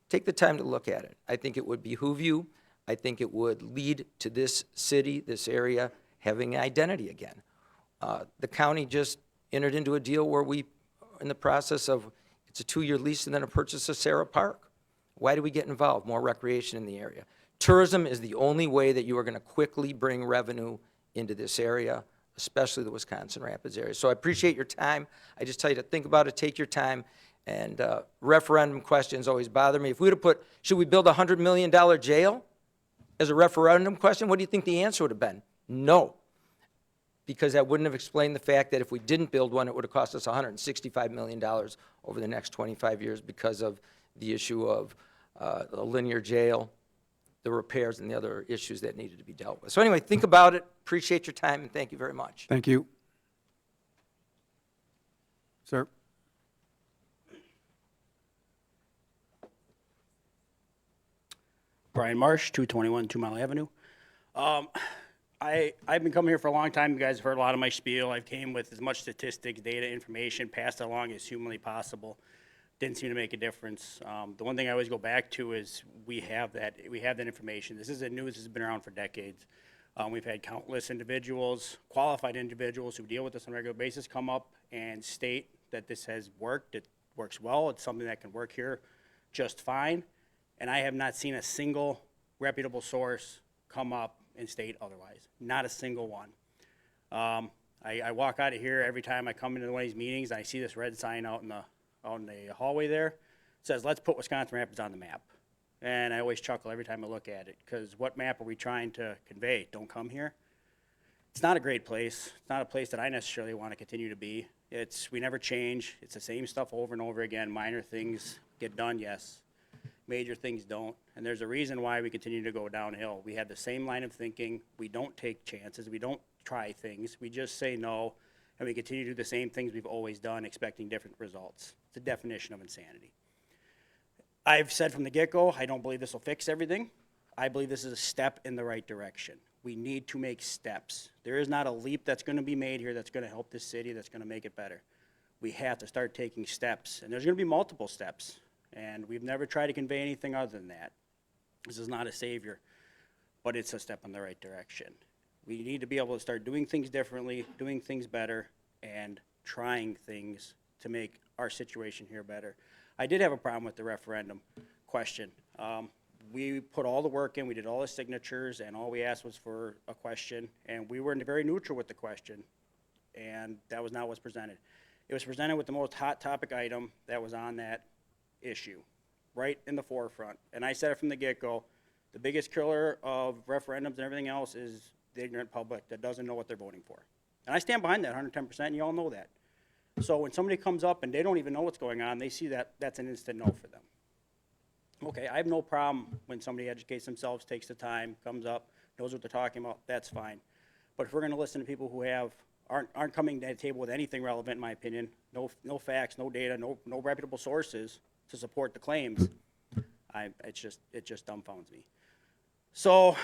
take the time to look at it. I think it would behoove you. I think it would lead to this city, this area, having identity again. The county just entered into a deal where we, in the process of, it's a 2-year lease and then a purchase of Sarah Park. Why do we get involved? More recreation in the area. Tourism is the only way that you are going to quickly bring revenue into this area, especially the Wisconsin Rapids area. So I appreciate your time. I just tell you to think about it, take your time, and referendum questions always bother me. If we would have put, should we build a $100 million jail as a referendum question, what do you think the answer would have been? No, because that wouldn't have explained the fact that if we didn't build one, it would have cost us $165 million over the next 25 years because of the issue of the linear jail, the repairs, and the other issues that needed to be dealt with. So anyway, think about it. Appreciate your time, and thank you very much. Thank you. Sir? Brian Marsh, 221 2 Mile Avenue. I've been coming here for a long time. You guys have heard a lot of my spiel. I've came with as much statistics, data, information, passed it along as humanly possible. Didn't seem to make a difference. The one thing I always go back to is we have that information. This isn't news. This has been around for decades. We've had countless individuals, qualified individuals who deal with this on a regular basis come up and state that this has worked. It works well. It's something that can work here just fine. And I have not seen a single reputable source come up and state otherwise. Not a single one. I walk out of here every time I come into one of these meetings, and I see this red sign out in the hallway there. It says, let's put Wisconsin Rapids on the map. And I always chuckle every time I look at it, because what map are we trying to convey? Don't come here. It's not a great place. It's not a place that I necessarily want to continue to be. We never change. It's the same stuff over and over again. Minor things get done, yes. Major things don't. And there's a reason why we continue to go downhill. We have the same line of thinking. We don't take chances. We don't try things. We just say no, and we continue to do the same things we've always done, expecting different results. It's the definition of insanity. I've said from the get-go, I don't believe this will fix everything. I believe this is a step in the right direction. We need to make steps. There is not a leap that's going to be made here that's going to help this city, that's going to make it better. We have to start taking steps, and there's going to be multiple steps. And we've never tried to convey anything other than that. This is not a savior, but it's a step in the right direction. We need to be able to start doing things differently, doing things better, and trying things to make our situation here better. I did have a problem with the referendum question. We put all the work in, we did all the signatures, and all we asked was for a question, and we were very neutral with the question, and that was not what's presented. It was presented with the most hot topic item that was on that issue, right in the forefront. And I said it from the get-go, the biggest killer of referendums and everything else is the ignorant public that doesn't know what they're voting for. And I stand behind that 110%, and you all know that. So when somebody comes up and they don't even know what's going on, they see that that's an instant no for them. Okay, I have no problem when somebody educates themselves, takes the time, comes up, knows what they're talking about, that's fine. But if we're gonna listen to people who aren't coming to the table with anything relevant, in my opinion, no facts, no data, no reputable sources to support the claims, it just dumbfounds me. So,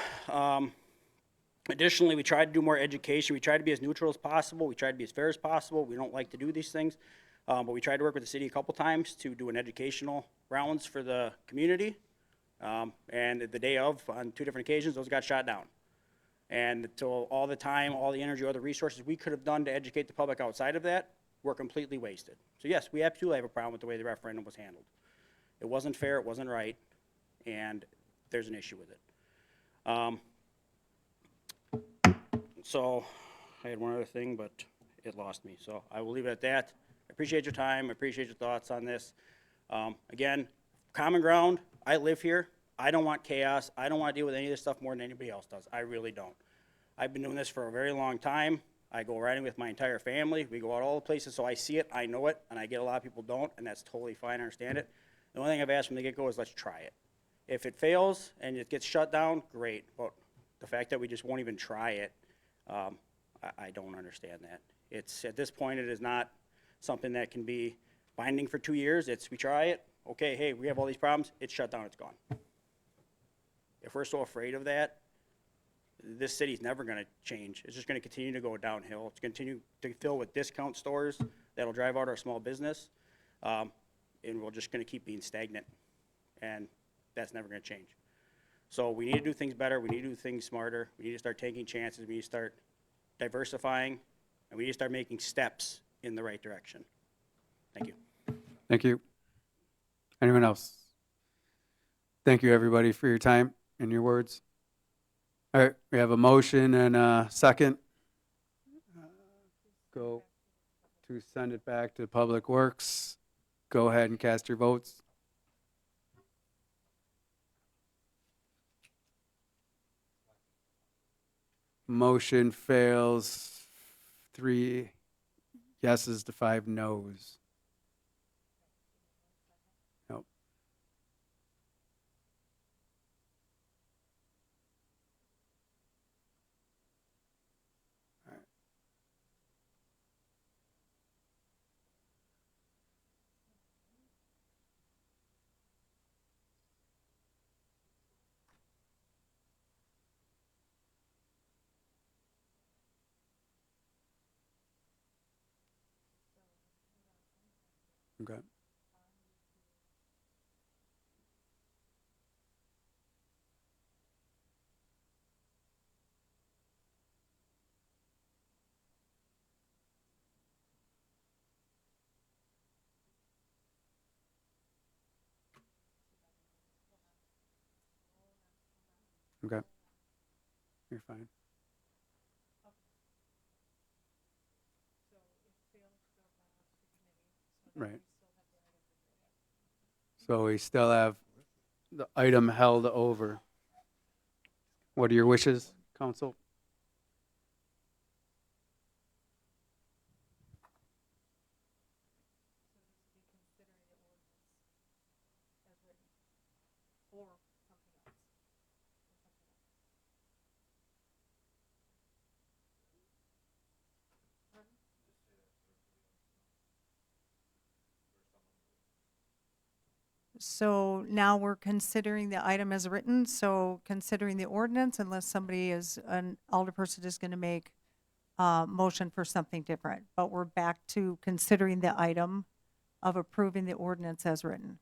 additionally, we try to do more education. We try to be as neutral as possible. We try to be as fair as possible. We don't like to do these things. But we tried to work with the city a couple times to do an educational rounds for the community. And the day of, on 2 different occasions, those got shot down. And so all the time, all the energy, all the resources we could have done to educate the public outside of that were completely wasted. So yes, we absolutely have a problem with the way the referendum was handled. It wasn't fair, it wasn't right, and there's an issue with it. So I had one other thing, but it lost me. So I will leave it at that. I appreciate your time. I appreciate your thoughts on this. Again, common ground. I live here. I don't want chaos. I don't want to deal with any of this stuff more than anybody else does. I really don't. I've been doing this for a very long time. I go riding with my entire family. We go out all the places, so I see it, I know it, and I get a lot of people don't, and that's totally fine. I understand it. The only thing I've asked from the get-go is let's try it. If it fails and it gets shut down, great. But the fact that we just won't even try it, I don't understand that. It's, at this point, it is not something that can be binding for 2 years. It's, we try it, okay, hey, we have all these problems, it's shut down, it's gone. If we're so afraid of that, this city's never gonna change. It's just gonna continue to go downhill. It's gonna continue to fill with discount stores that'll drive out our small business. And we're just gonna keep being stagnant. And that's never gonna change. So we need to do things better, we need to do things smarter, we need to start taking chances, we need to start diversifying, and we need to start making steps in the right direction. Thank you. Thank you. Anyone else? Thank you, everybody, for your time and your words. All right, we have a motion and a second. Go to send it back to Public Works. Go ahead and cast your votes. Motion fails 3 yeses to 5 noes. Nope. All right. Okay. Okay. You're fine. Right. So we still have the item held over. What are your wishes, council? So now we're considering the item as written, so considering the ordinance, unless somebody is, an alderperson is going to make a motion for something different. But we're back to considering the item of approving the ordinance as written.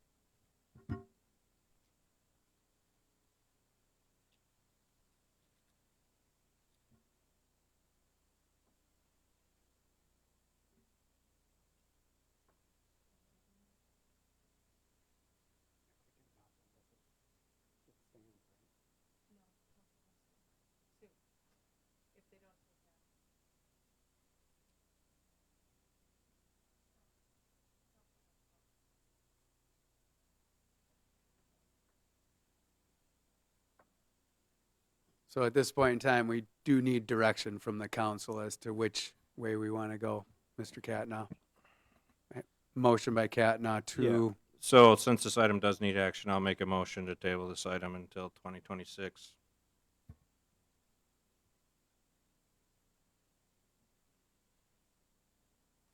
So at this point in time, we do need direction from the council as to which way we want to go, Mr. Catnaugh. Motion by Catnaugh to So since this item does need action, I'll make a motion to table this item until 2026.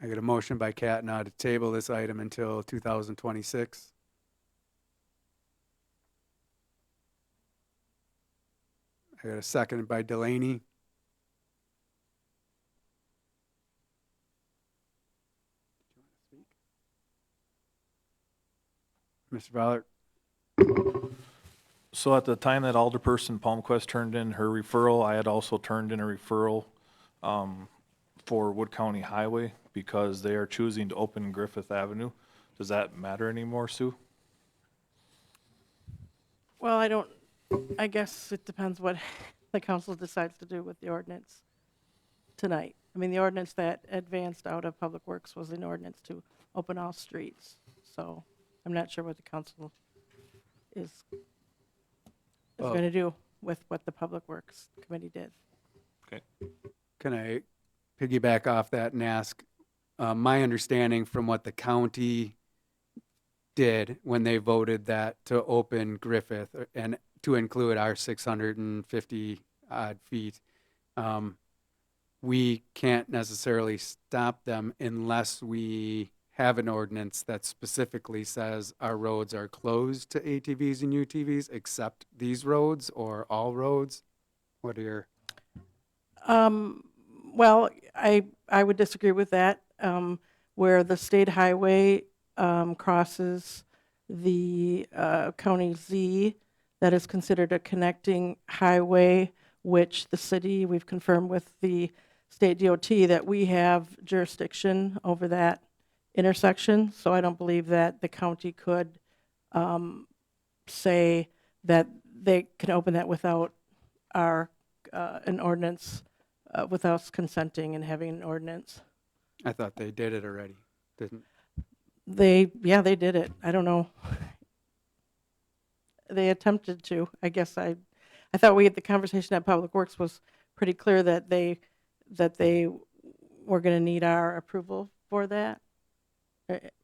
I got a motion by Catna to table this item until 2026. I got a second by Delaney. Mr. Ballard? So at the time that Alderperson Palmquist turned in her referral, I had also turned in a referral for Wood County Highway because they are choosing to open Griffith Avenue. Does that matter anymore, Sue? Well, I guess it depends what the council decides to do with the ordinance tonight. I mean, the ordinance that advanced out of Public Works was an ordinance to open all streets. So I'm not sure what the council is going to do with what the Public Works Committee did. Okay. Can I piggyback off that and ask, my understanding from what the county did when they voted that to open Griffith and to include our 650 odd feet, we can't necessarily stop them unless we have an ordinance that specifically says our roads are closed to ATVs and UTVs except these roads or all roads. What are your... Well, I would disagree with that. Where the state highway crosses the County Z, that is considered a connecting highway, which the city, we've confirmed with the state DOT that we have jurisdiction over that intersection. So I don't believe that the county could say that they can open that without our an ordinance, without us consenting and having an ordinance. I thought they did it already, didn't... Yeah, they did it. I don't know. They attempted to. I guess I thought the conversation at Public Works was pretty clear that they were going to need our approval for that,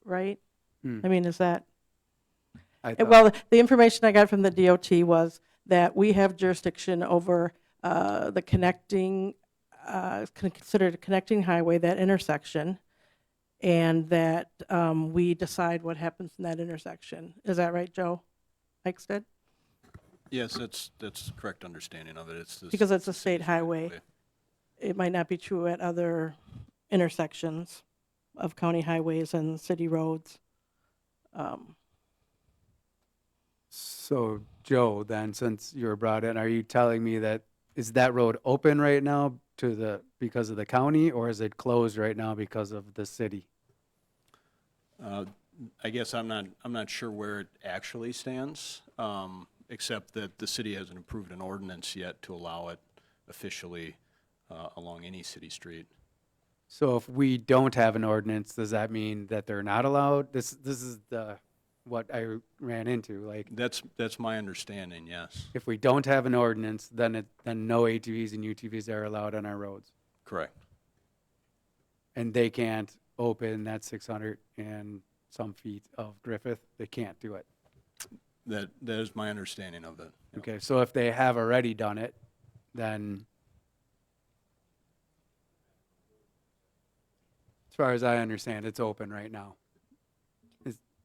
right? I mean, is that? Well, the information I got from the DOT was that we have jurisdiction over the connecting, considered a connecting highway, that intersection, and that we decide what happens in that intersection. Is that right, Joe Eichstead? Yes, that's the correct understanding of it. Because it's a state highway. It might not be true at other intersections of county highways and city roads. So, Joe, then, since you were brought in, are you telling me that, is that road open right now because of the county, or is it closed right now because of the city? I guess I'm not sure where it actually stands, except that the city hasn't approved an ordinance yet to allow it officially along any city street. So if we don't have an ordinance, does that mean that they're not allowed? This is what I ran into, like. That's my understanding, yes. If we don't have an ordinance, then no ATVs and UTVs are allowed on our roads. Correct. And they can't open that 600 and some feet of Griffith. They can't do it. That is my understanding of it. Yeah. Okay, so if they have already done it, then as far as I understand, it's open right now.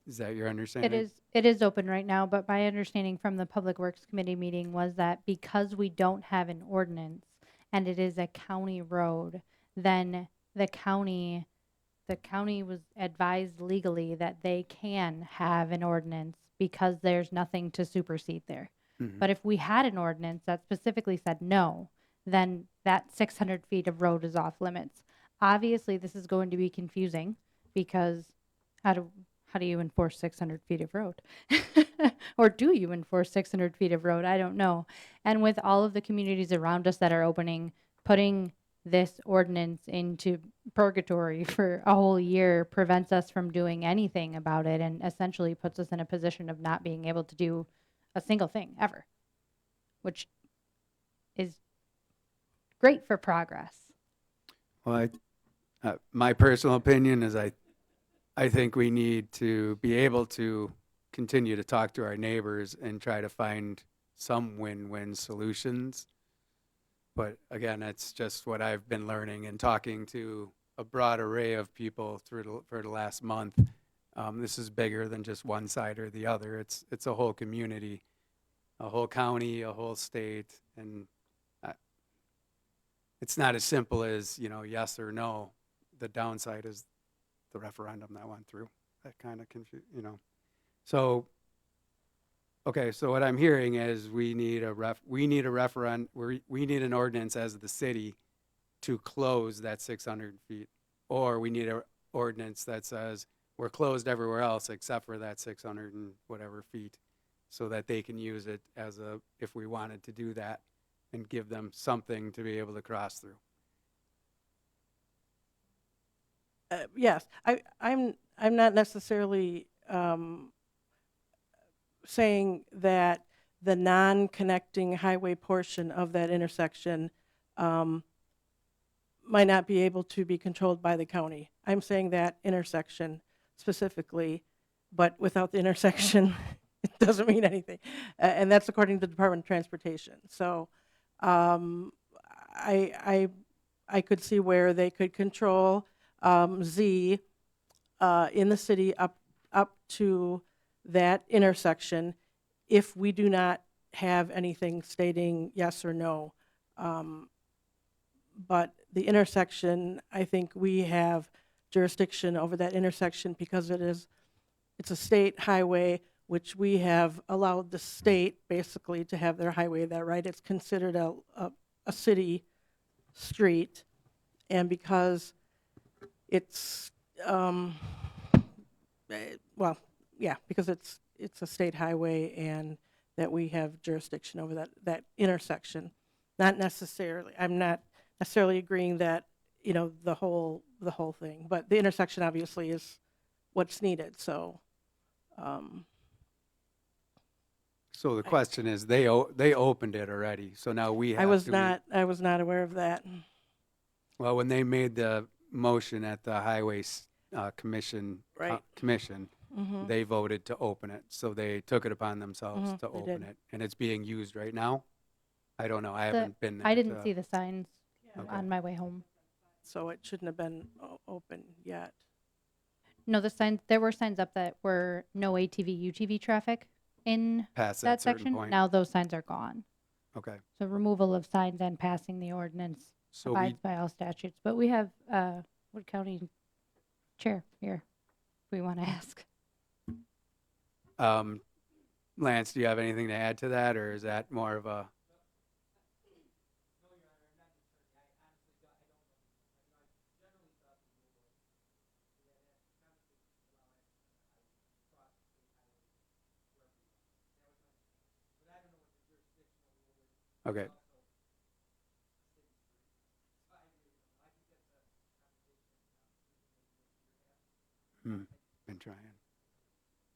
Is that your understanding? It is open right now, but my understanding from the Public Works Committee meeting was that because we don't have an ordinance and it is a county road, then the county was advised legally that they can have an ordinance because there's nothing to supersede there. Mhm. But if we had an ordinance that specifically said no, then that 600 feet of road is off limits. Obviously, this is going to be confusing because how do you enforce 600 feet of road? Or do you enforce 600 feet of road? I don't know. And with all of the communities around us that are putting this ordinance into purgatory for a whole year prevents us from doing anything about it and essentially puts us in a position of not being able to do a single thing ever, which is great for progress. Well, my personal opinion is I think we need to be able to continue to talk to our neighbors and try to find some win-win solutions. But again, that's just what I've been learning and talking to a broad array of people for the last month. This is bigger than just one side or the other. It's a whole community, a whole county, a whole state, and it's not as simple as, yes or no. The downside is the referendum that went through. That kind of So, okay, so what I'm hearing is we need a referendum, we need an ordinance as the city to close that 600 feet. Or we need an ordinance that says we're closed everywhere else except for that 600 and whatever feet, so that they can use it if we wanted to do that, and give them something to be able to cross through. Yes, I'm not necessarily saying that the non-connecting highway portion of that intersection might not be able to be controlled by the county. I'm saying that intersection specifically, but without the intersection, it doesn't mean anything. And that's according to the Department of Transportation. So I could see where they could control Z in the city up to that intersection if we do not have anything stating yes or no. But the intersection, I think we have jurisdiction over that intersection because it's a state highway, which we have allowed the state basically to have their highway there, right? It's considered a city street, and because it's because it's a state highway and that we have jurisdiction over that intersection. Not necessarily, I'm not necessarily agreeing that, the whole thing, but the intersection obviously is what's needed, so. So the question is, they opened it already, so now we have I was to- not aware of that. Well, when they made the motion at the Highway Commission, Right. Mhm. they voted to open it. So they took it upon themselves Mhm, to they open did. it. And it's being used right now? I don't know. I The- haven't been there. I didn't see the signs Okay. on my way home. So it shouldn't have been open yet. No, there were signs up that were no ATV, UTV traffic in Past that that certain section. point. Now those signs are gone. Okay. So removal of signs and passing the ordinance So abides by all statutes. But we have Wood County Chair here, if we want to ask. Lance, do you have anything to add to that, or is that more of a? Okay. Been trying.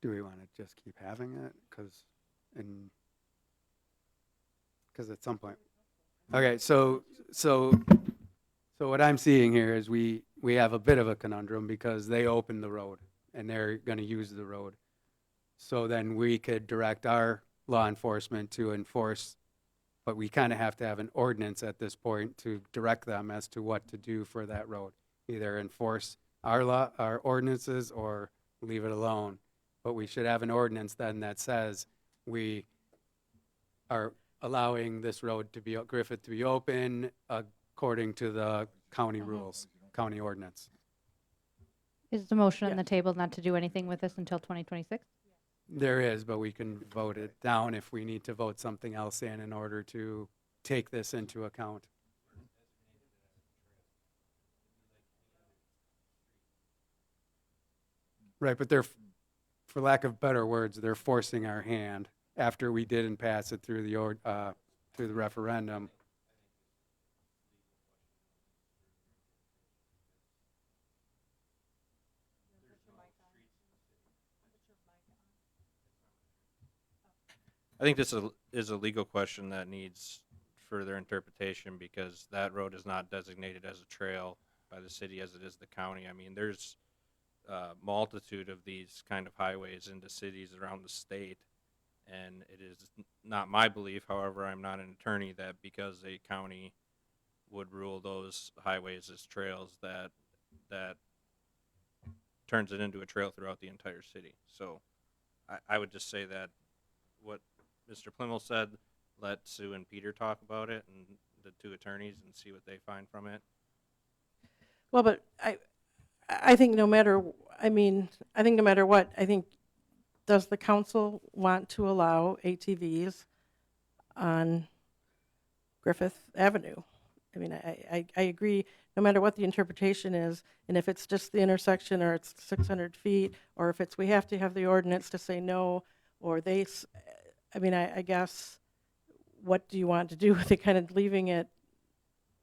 Do we want to just keep having it? Because at some point. Okay, so what I'm seeing here is we have a bit of a conundrum because they opened the road and they're going to use the road. So then we could direct our law enforcement to enforce, but we kind of have to have an ordinance at this point to direct them as to what to do for that road. Either enforce our ordinances or leave it alone. But we should have an ordinance then that says we are allowing this road to be, Griffith to be open according to the county rules, county ordinance. Is the motion on the table not to do anything with this until 2026? There is, but we can vote it down if we need to vote something else in order to take this into account. Right, but for lack of better words, they're forcing our hand after we didn't pass it through the referendum. I think this is a legal question that needs further interpretation because that road is not designated as a trail by the city as it is the county. I mean, there's multitude of these kind of highways into cities around the state. And it is not my belief, however, I'm not an attorney, that because a county would rule those highways as trails, that turns it into a trail throughout the entire city. So I would just say that what Mr. Plimmel said, let Sue and Peter talk about it, and the two attorneys, and see what they find from it. Well, but I think no matter, I mean, I think no matter what, I think, does the council want to allow ATVs on Griffith Avenue? I mean, I agree, no matter what the interpretation is, and if it's just the intersection, or it's 600 feet, or if it's, we have to have the ordinance to say no, or I mean, I guess, what do you want to do with it, kind of leaving it?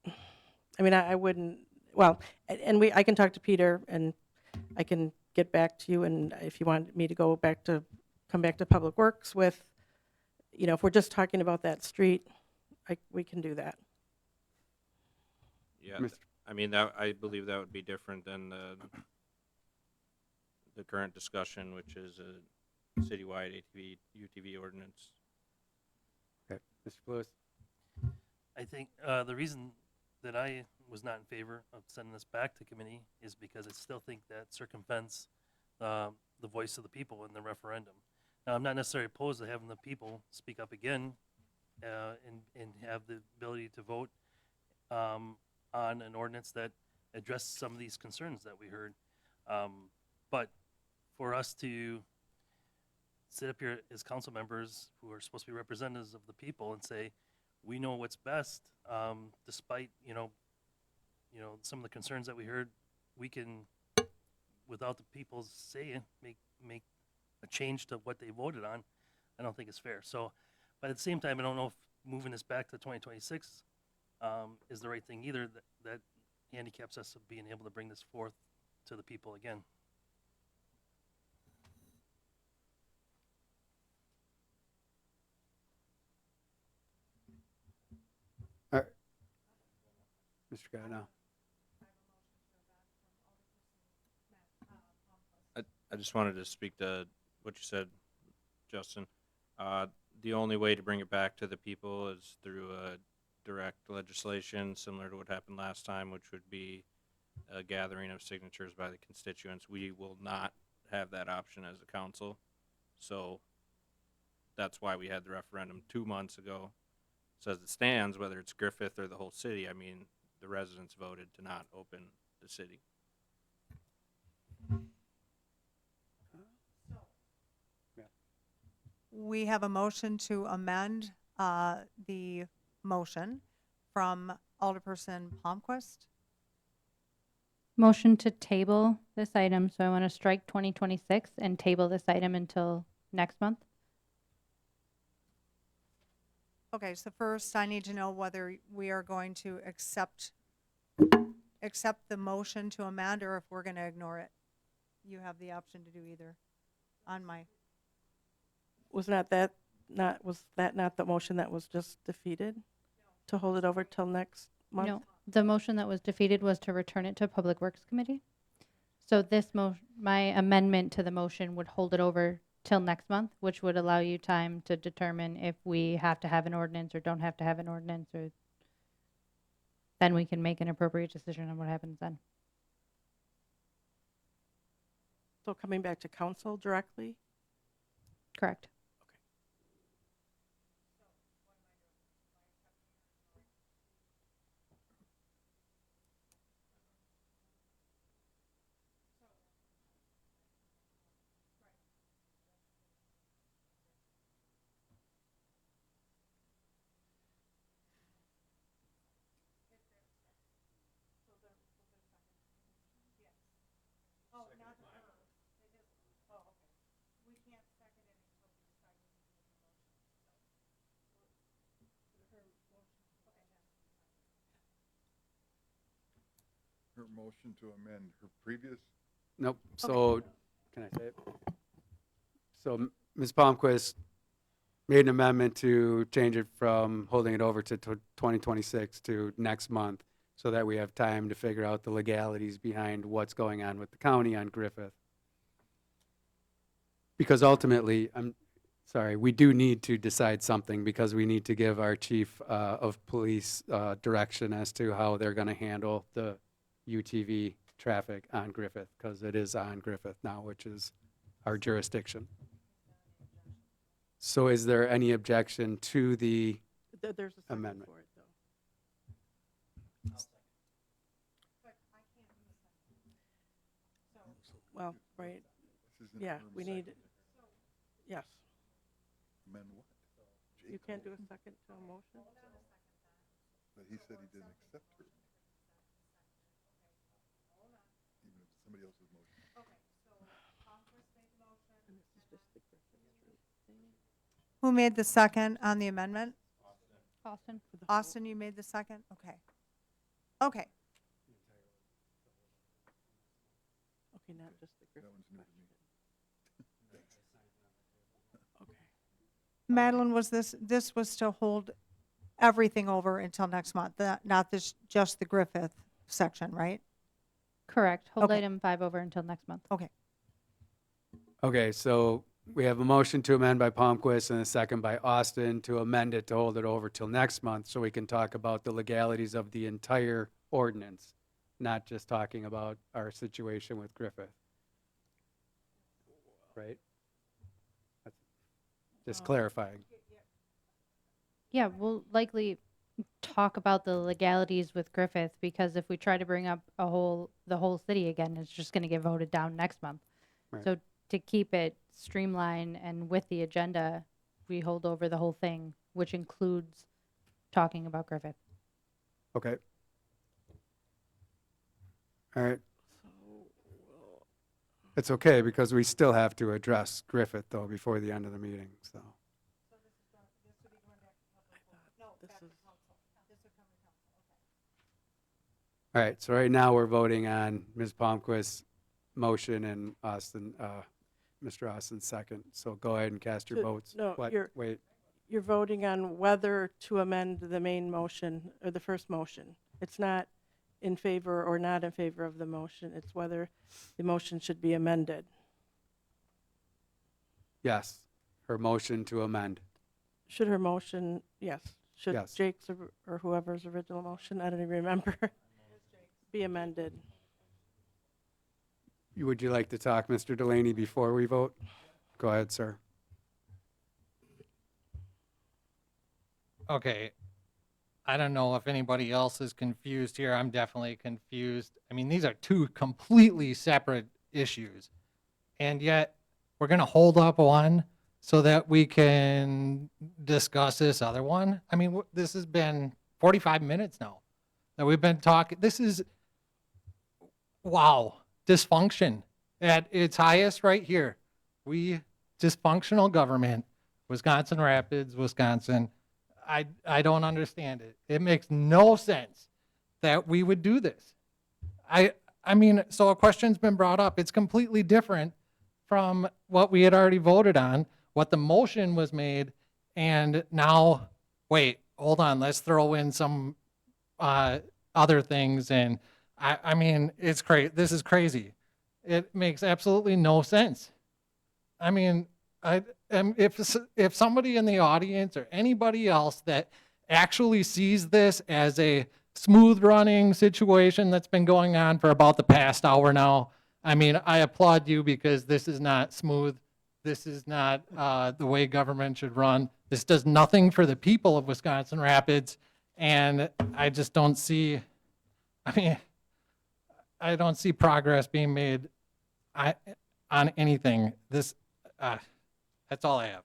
I mean, I wouldn't, well, and I can talk to Peter, and I can get back to you, and if you want me to come back to Public Works with, you know, if we're just talking about that street, we can do that. Yeah, I mean, I believe that would be different than the current discussion, which is a citywide UTV ordinance. Okay, Mr. Lewis. I think the reason that I was not in favor of sending this back to committee is because I still think that circumvents the voice of the people in the referendum. Now, I'm not necessarily opposed to having the people speak up again and have the ability to vote on an ordinance that addresses some of these concerns that we heard. But for us to sit up here as council members who are supposed to be representatives of the people and say, we know what's best, despite, you know, some of the concerns that we heard, we can, without the people's say, make a change to what they voted on. I don't think it's fair. So, but at the same time, I don't know if moving this back to 2026 is the right thing either. That handicaps us of being able to bring this forth to the people again. All right. Mr. Gano. I just wanted to speak to what you said, Justin. The only way to bring it back to the people is through a direct legislation, similar to what happened last time, which would be a gathering of signatures by the constituents. We will not have that option as a council. So that's why we had the referendum 2 months ago. So as it stands, whether it's Griffith or the whole city, I mean, the residents voted to not open the city. We have a motion to amend the motion from Alderperson Palmquist. Motion to table this item, so I want to strike 2026 and table this item until next month. Okay, so first I need to know whether we are going to accept the motion to amend, or if we're going to ignore it. You have the option to do either on my. Was that not the motion that was just defeated? To hold it over till next month? No, the motion that was defeated was to return it to Public Works Committee. So this my amendment to the motion would hold it over till next month, which would allow you time to determine if we have to have an ordinance or don't have to have an ordinance, or then we can make an appropriate decision on what happens then. So coming back to council directly? Correct. Her motion to amend her previous. Nope. So, can I say it? So, Ms. Palmquist made an amendment to change it from holding it over to 2026 to next month. so that we have time to figure out the legalities behind what's going on with the county on Griffith. Because ultimately, we do need to decide something because we need to give our chief of police direction as to how they're going to handle the UTV traffic on Griffith, because it is on Griffith now, which is our jurisdiction. So is there any objection to the There's a second amendment? for it, though. Well, right, This isn't yeah, firm we need, second. yes. Amend what? You can't do a second to a motion? But he said he didn't accept her. Even if it's somebody else's motion. Who made the second on the amendment? Austin? Austin, you made the second? Okay. Okay. Okay, not just the That Griffin one's new to me. question. Okay. Madeline, this was to hold everything over until next month, not this, just the Griffith section, right? Correct. Hold Okay. item 5 over until next month. Okay. Okay, so we have a motion to amend by Palmquist and a second by Austin to amend it to hold it over till next month so we can talk about the legalities of the entire ordinance, not just talking about our situation with Griffith. Right? That's just clarifying. Yeah, we'll likely talk about the legalities with Griffith, because if we try to bring up the whole city again, it's just going to get voted down next month. Right. So to keep it streamlined and with the agenda, we hold over the whole thing, which includes talking about Griffith. Okay. All right. It's okay because we still have to address Griffith though before the end of the meeting, so. This is, All right, so right now we're voting on Ms. Palmquist's motion and Mr. Austin's second. So go ahead and cast your To- votes. no, What? you're- Wait, you're voting on whether to amend the main motion or the first motion. It's not in favor or not in favor of the motion. It's whether the motion should be amended. yes, her motion to amend. Should her motion, yes, should Yes. Jake's or whoever's original motion, I don't even remember, be amended. Would you like to talk, Mr. Delaney, before we vote? Go ahead, sir. Okay. I don't know if anybody else is confused here. I'm definitely confused. I mean, these are two completely separate issues. And yet, we're going to hold up one so that we can discuss this other one. I mean, this has been 45 minutes now that we've been talking. This is, wow, dysfunction at its highest right here. Dysfunctional government, Wisconsin Rapids, Wisconsin. I don't understand it. It makes no sense that we would do this. I mean, so a question's been brought up. It's completely different from what we had already voted on, what the motion was made, and now, wait, hold on, let's throw in some other things. And I mean, it's crazy. This is crazy. It makes absolutely no sense. I mean, if somebody in the audience or anybody else that actually sees this as a smooth running situation that's been going on for about the past hour now, I mean, I applaud you, because this is not smooth. This is not the way government should run. This does nothing for the people of Wisconsin Rapids, and I just don't see, I mean, I don't see progress being made on anything. That's all I have.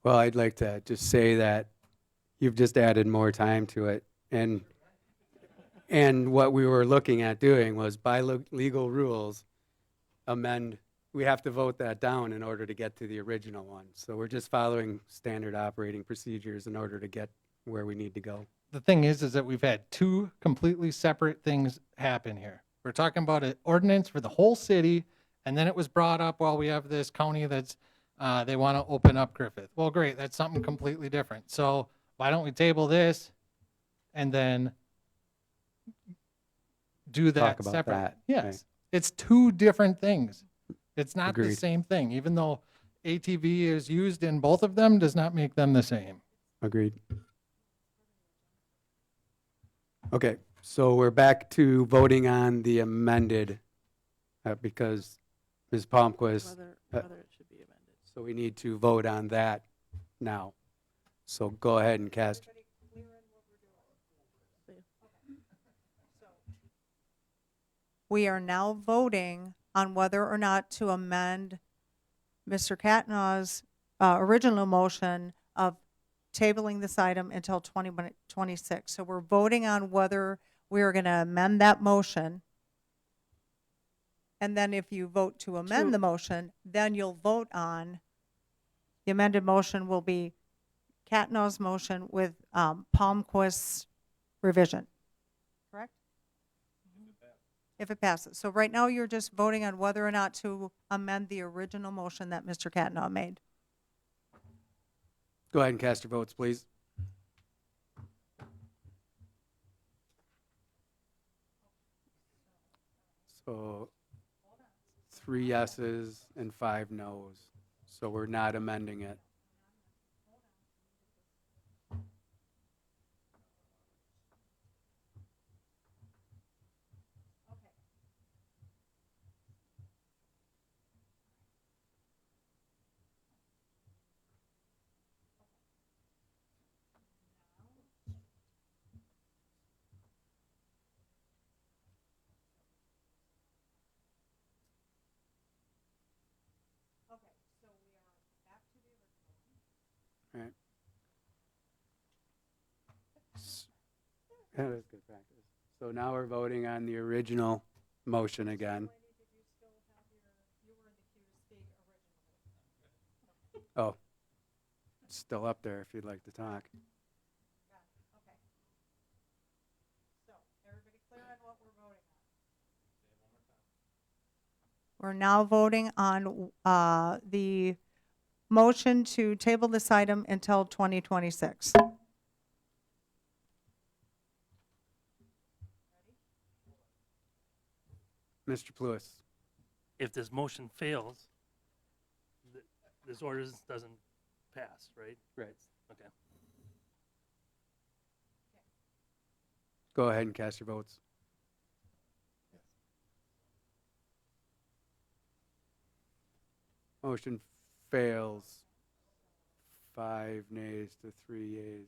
Well, I'd like to just say that you've just added more time to it. And what we were looking at doing was by legal rules, we have to vote that down in order to get to the original one. So we're just following standard operating procedures in order to get where we need to go. The thing is that we've had two completely separate things happen here. We're talking about an ordinance for the whole city, and then it was brought up, well, we have this county that's, they want to open up Griffith. Well, great, that's something completely different. So why don't we table this and then do that Talk about separately. that, Yes. right. It's two different things. It's not the Agreed. same thing. Even though ATV is used in both of them, does not make them the same. Agreed. Okay, so we're back to voting on the amended, because Ms. Palmquist, Whether it should be amended. so we need to vote on that now. So go ahead and cast. We are now voting on whether or not to amend Mr. Catnaw's original motion of tabling this item until 2026. So we're voting on whether we are going to amend that motion. And then if you vote to amend the motion, then you'll vote on, the amended motion will be Catnaw's motion with Palmquist's revision. Correct? If it passes. So right now, you're just voting on whether or not to amend the original motion that Mr. Catnaw made. Go ahead and cast your votes, please. So 3 yeses and 5 nos. So we're not amending it. Right. Yeah, that's good practice. So now we're voting on the original motion again. Oh, it's still up there if you'd like to talk. We're now voting on the motion to table this item until 2026. Mr. Pluis. If this motion fails, this ordinance doesn't pass, right? Right. Okay. Go ahead and cast your votes. Motion fails. 5 nays to 3 yeas.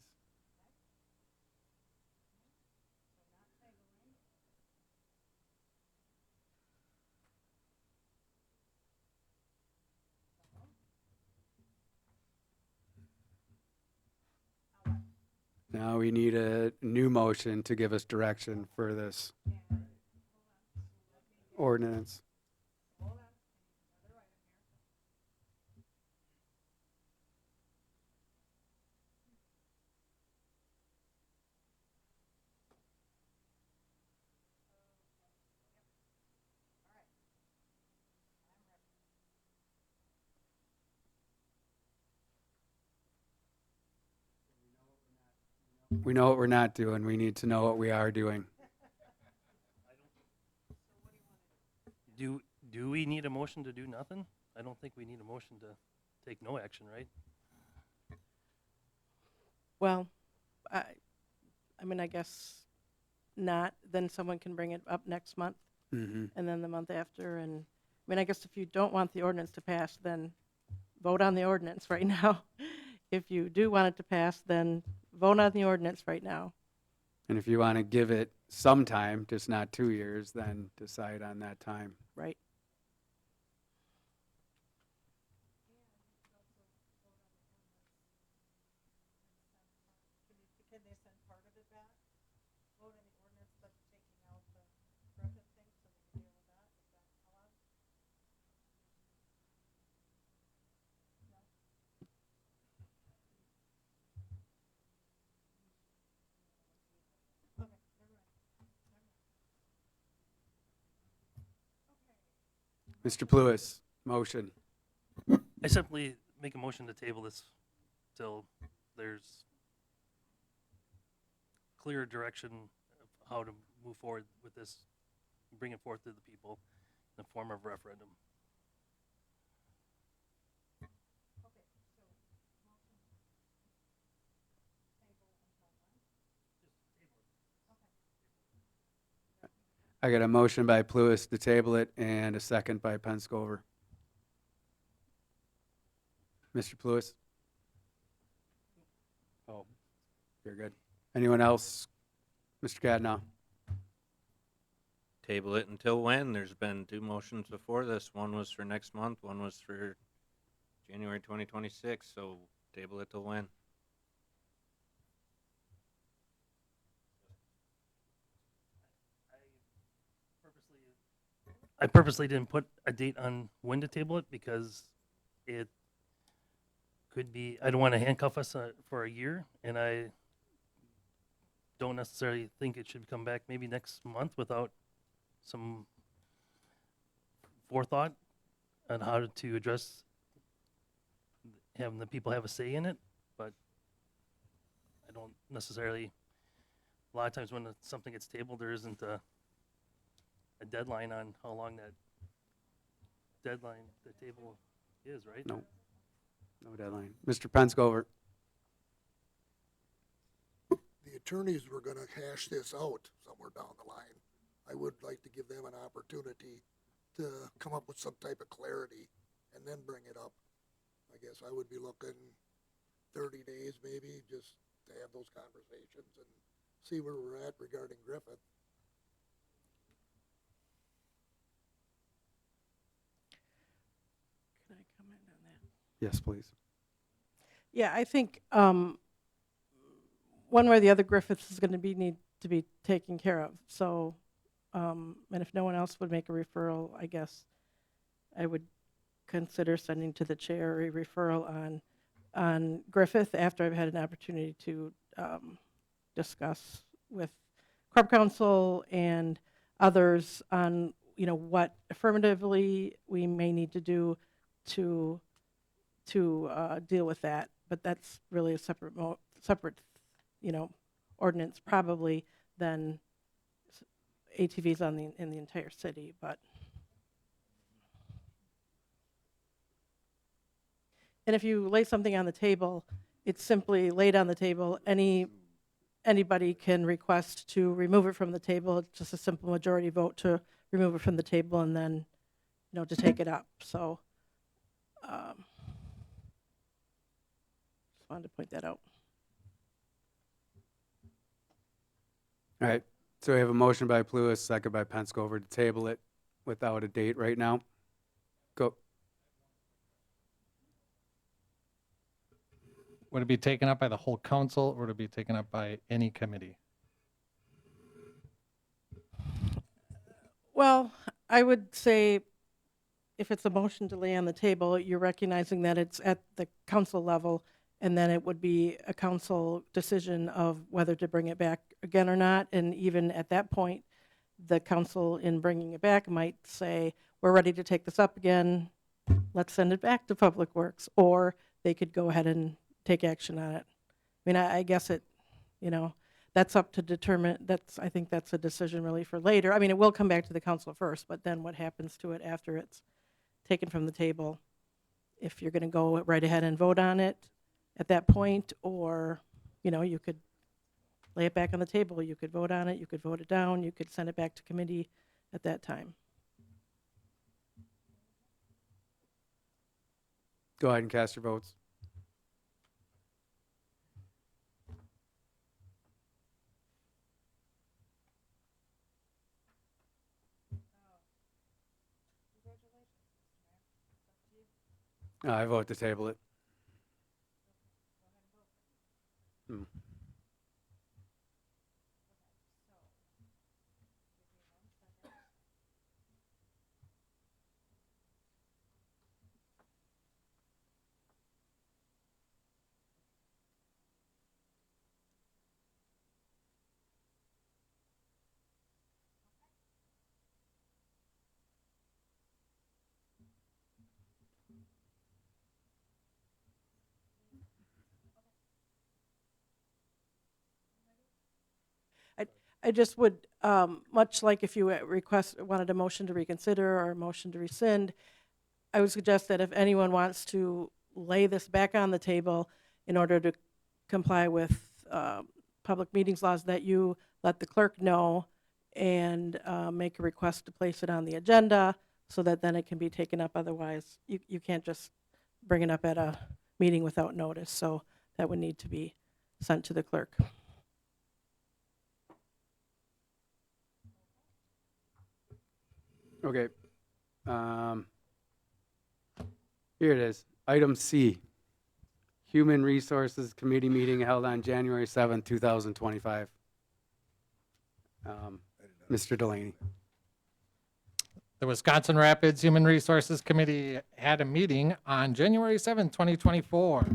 Now we need a new motion to give us direction for this ordinance. We know what we're not doing. We need to know what we are doing. Do we need a motion to do nothing? I don't think we need a motion to take no action, right? Well, I mean, I guess not. Then someone can bring it up next month, Mm-hmm. and then the month after. And I mean, I guess if you don't want the ordinance to pass, then vote on the ordinance right now. If you do want it to pass, then vote on the ordinance right now. And if you want to give it some time, just not 2 years, then decide on that time. Right. Can they send part of it back? Vote on the ordinance, but taking out the Griffith thing so we can deal with that? Is that allowed? Okay, never mind. Mr. Pluis, motion. I simply make a motion to table this till there's clear direction of how to move forward with this, bring it forth to the people in the form of referendum. I got a motion by Pluis to table it and a second by Penscover. Mr. Pluis? Oh, you're good. Anyone else? Mr. Cadnow? Table it until when? There's been 2 motions before this. One was for next month, one was for January 2026, so table it till when? I purposely didn't put a date on when to table it because it could be, I don't want to handcuff us for a year, and I don't necessarily think it should come back maybe next month without some forethought on how to address having the people have a say in it, but I don't necessarily, a lot of times when something gets tabled, there isn't a deadline on how long that deadline, the table is, right? No. No deadline. Mr. Penscover? The attorneys were gonna hash this out somewhere down the line. I would like to give them an opportunity to come up with some type of clarity and then bring it up. I guess I would be looking 30 days maybe, just to have those conversations and see where we're at regarding Griffith. Can I comment on that? Yes, please. Yeah, I think one way or the other, Griffiths is going to need to be taken care of. So, and if no one else would make a referral, I guess I would consider sending to the chair a referral on Griffith after I've had an opportunity to discuss with Corp Council and others on what affirmatively we may need to do to deal with that. But that's really a separate ordinance probably than ATVs in the entire city. But and if you lay something on the table, it's simply laid on the table. Anybody can request to remove it from the table. It's just a simple majority vote to remove it from the table and then to take it up. So just wanted to point that out. All right. So we have a motion by Pluis, second by Penscover to table it without a date right now. Go. Would it be taken up by the whole council or would it be taken up by any committee? Well, I would say if it's a motion to lay on the table, you're recognizing that it's at the council level, and then it would be a council decision of whether to bring it back again or not. And even at that point, the council in bringing it back might say, we're ready to take this up again. Let's send it back to Public Works. Or they could go ahead and take action on it. I mean, I guess that's up to determine. I think that's a decision really for later. I mean, it will come back to the council first, but then what happens to it after it's taken from the table? If you're going to go right ahead and vote on it at that point, or, you could lay it back on the table. You could vote on it. You could vote it down. You could send it back to committee at that time. Go ahead and cast your votes. I vote to table it. I just would, much like if you wanted a motion to reconsider or a motion to rescind, I would suggest that if anyone wants to lay this back on the table in order to comply with public meetings laws, that you let the clerk know and make a request to place it on the agenda so that then it can be taken up. Otherwise, you can't just bring it up at a meeting without notice. So that would need to be sent to the clerk. Okay. Here it is. Item C. Human Resources Committee meeting held on January 7th, 2025. Mr. Delaney. The Wisconsin Rapids Human Resources Committee had a meeting on January 7th, 2024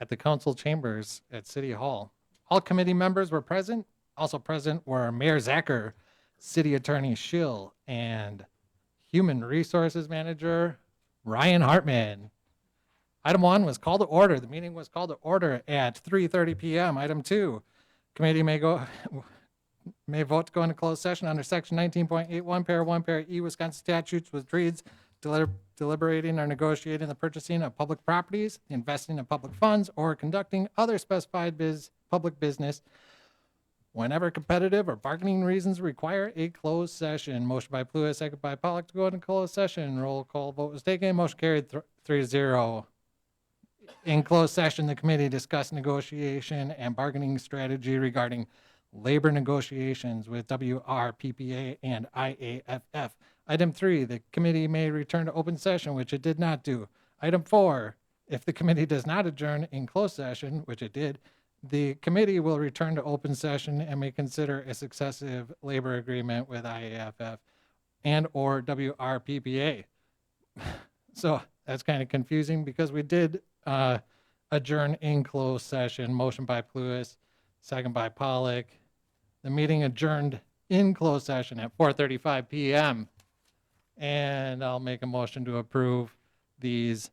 at the council chambers at City Hall. All committee members were present. Also present were Mayor Zacher, City Attorney Schill, and Human Resources Manager Ryan Hartman. Item 1 was called to order. The meeting was called to order at 3:30 p.m. Item 2, committee may vote to go into closed session under section 19.81, para 1, para E, Wisconsin statutes, which reads, deliberating or negotiating the purchasing of public properties, the investing of public funds, or conducting other specified public business whenever competitive or bargaining reasons require a closed session. Motion by Pluis, second by Pollock to go into closed session. Roll call vote was taken. Motion carried 3-0. In closed session, the committee discussed negotiation and bargaining strategy regarding labor negotiations with WRPPA and IAFF. Item 3, the committee may return to open session, which it did not do. Item 4, if the committee does not adjourn in closed session, which it did, the committee will return to open session and may consider a successive labor agreement with IAFF and or WRPPA. So that's kind of confusing because we did adjourn in closed session. Motion by Pluis, second by Pollock. The meeting adjourned in closed session at 4:35 p.m. And I'll make a motion to approve these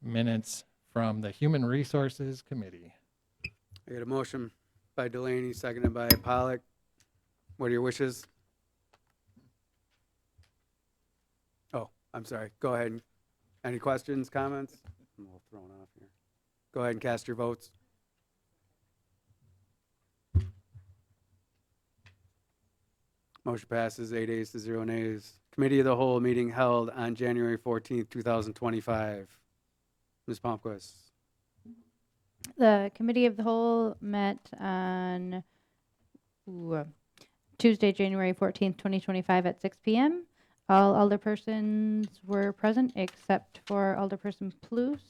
minutes from the Human Resources Committee. I got a motion by Delaney, seconded by Pollock. What are your wishes? Oh, I'm sorry. Go ahead. Any questions, comments? I'm a little thrown off here. Go ahead and cast your votes. Motion passes 8 ayes to 0 nays. Committee of the Whole meeting held on January 14th, 2025. Ms. Palmquist. The Committee of the Whole met on Tuesday, January 14th, 2025 at 6 p.m. All alderpersons were present except for Alderperson Pluis.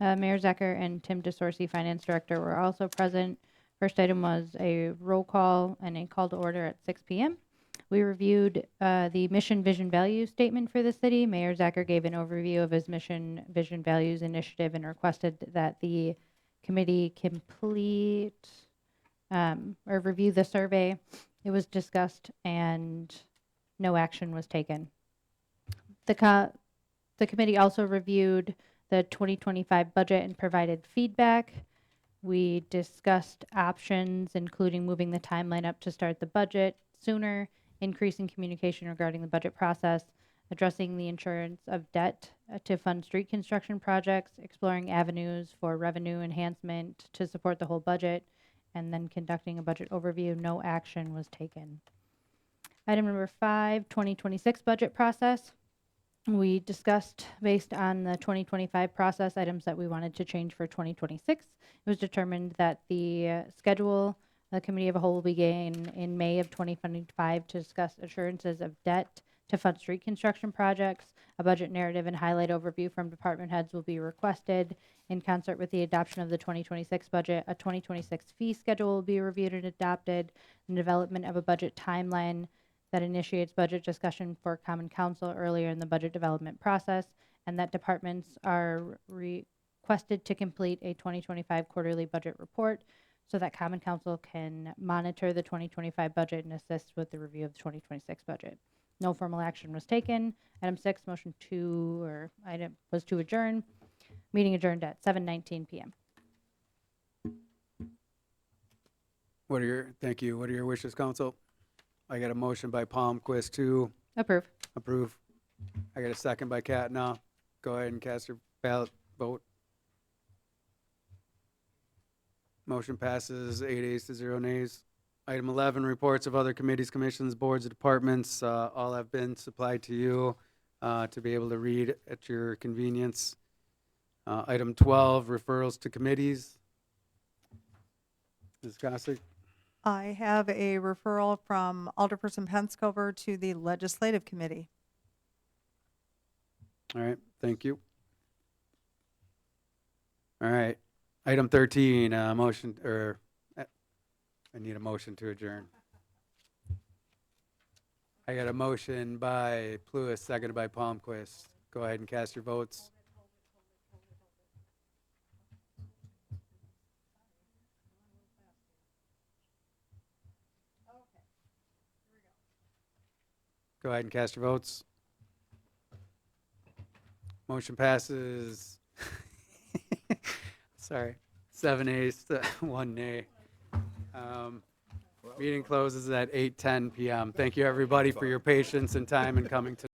Mayor Zacher and Tim DeSorcy, Finance Director, were also present. First item was a roll call and a call to order at 6 p.m. We reviewed the mission, vision, values statement for the city. Mayor Zacher gave an overview of his mission, vision, values initiative and requested that the committee complete or review the survey. It was discussed and no action was taken. The committee also reviewed the 2025 budget and provided feedback. We discussed options, including moving the timeline up to start the budget sooner, increasing communication regarding the budget process, addressing the insurance of debt to fund street construction projects, exploring avenues for revenue enhancement to support the whole budget, and then conducting a budget overview. No action was taken. Item number 5, 2026 budget process. We discussed, based on the 2025 process, items that we wanted to change for 2026. It was determined that the the Committee of a Whole will begin in May of 2025 to discuss assurances of debt to fund street construction projects. A budget narrative and highlight overview from department heads will be requested. In concert with the adoption of the 2026 budget, a 2026 fee schedule will be reviewed and adopted. The development of a budget timeline that initiates budget discussion for Common Council earlier in the budget development process, and that departments are requested to complete a 2025 quarterly budget report so that Common Council can monitor the 2025 budget and assist with the review of the 2026 budget. No formal action was taken. Item 6, item was to adjourn. Meeting adjourned at 7:19 p.m. Thank you. What are your wishes, council? I got a motion by Palmquist to Approve. approve. I got a second by Catna. Go ahead and cast your ballot vote. Motion passes 8 ayes to 0 nays. Item 11, reports of other committees, commissions, boards, and departments, all have been supplied to you to be able to read at your convenience. Item 12, referrals to committees. Ms. Gossick? I have a referral from Alderperson Penscover to the Legislative Committee. All right, thank you. All right, item 13, motion, I need a motion to adjourn. I got a motion by Pluis, seconded by Palmquist. Go ahead and cast your votes. Go ahead and cast your votes. Motion passes. Sorry, 7 ayes to 1 nay. Meeting closes at 8:10 p.m. Thank you, everybody, for your patience and time in coming to.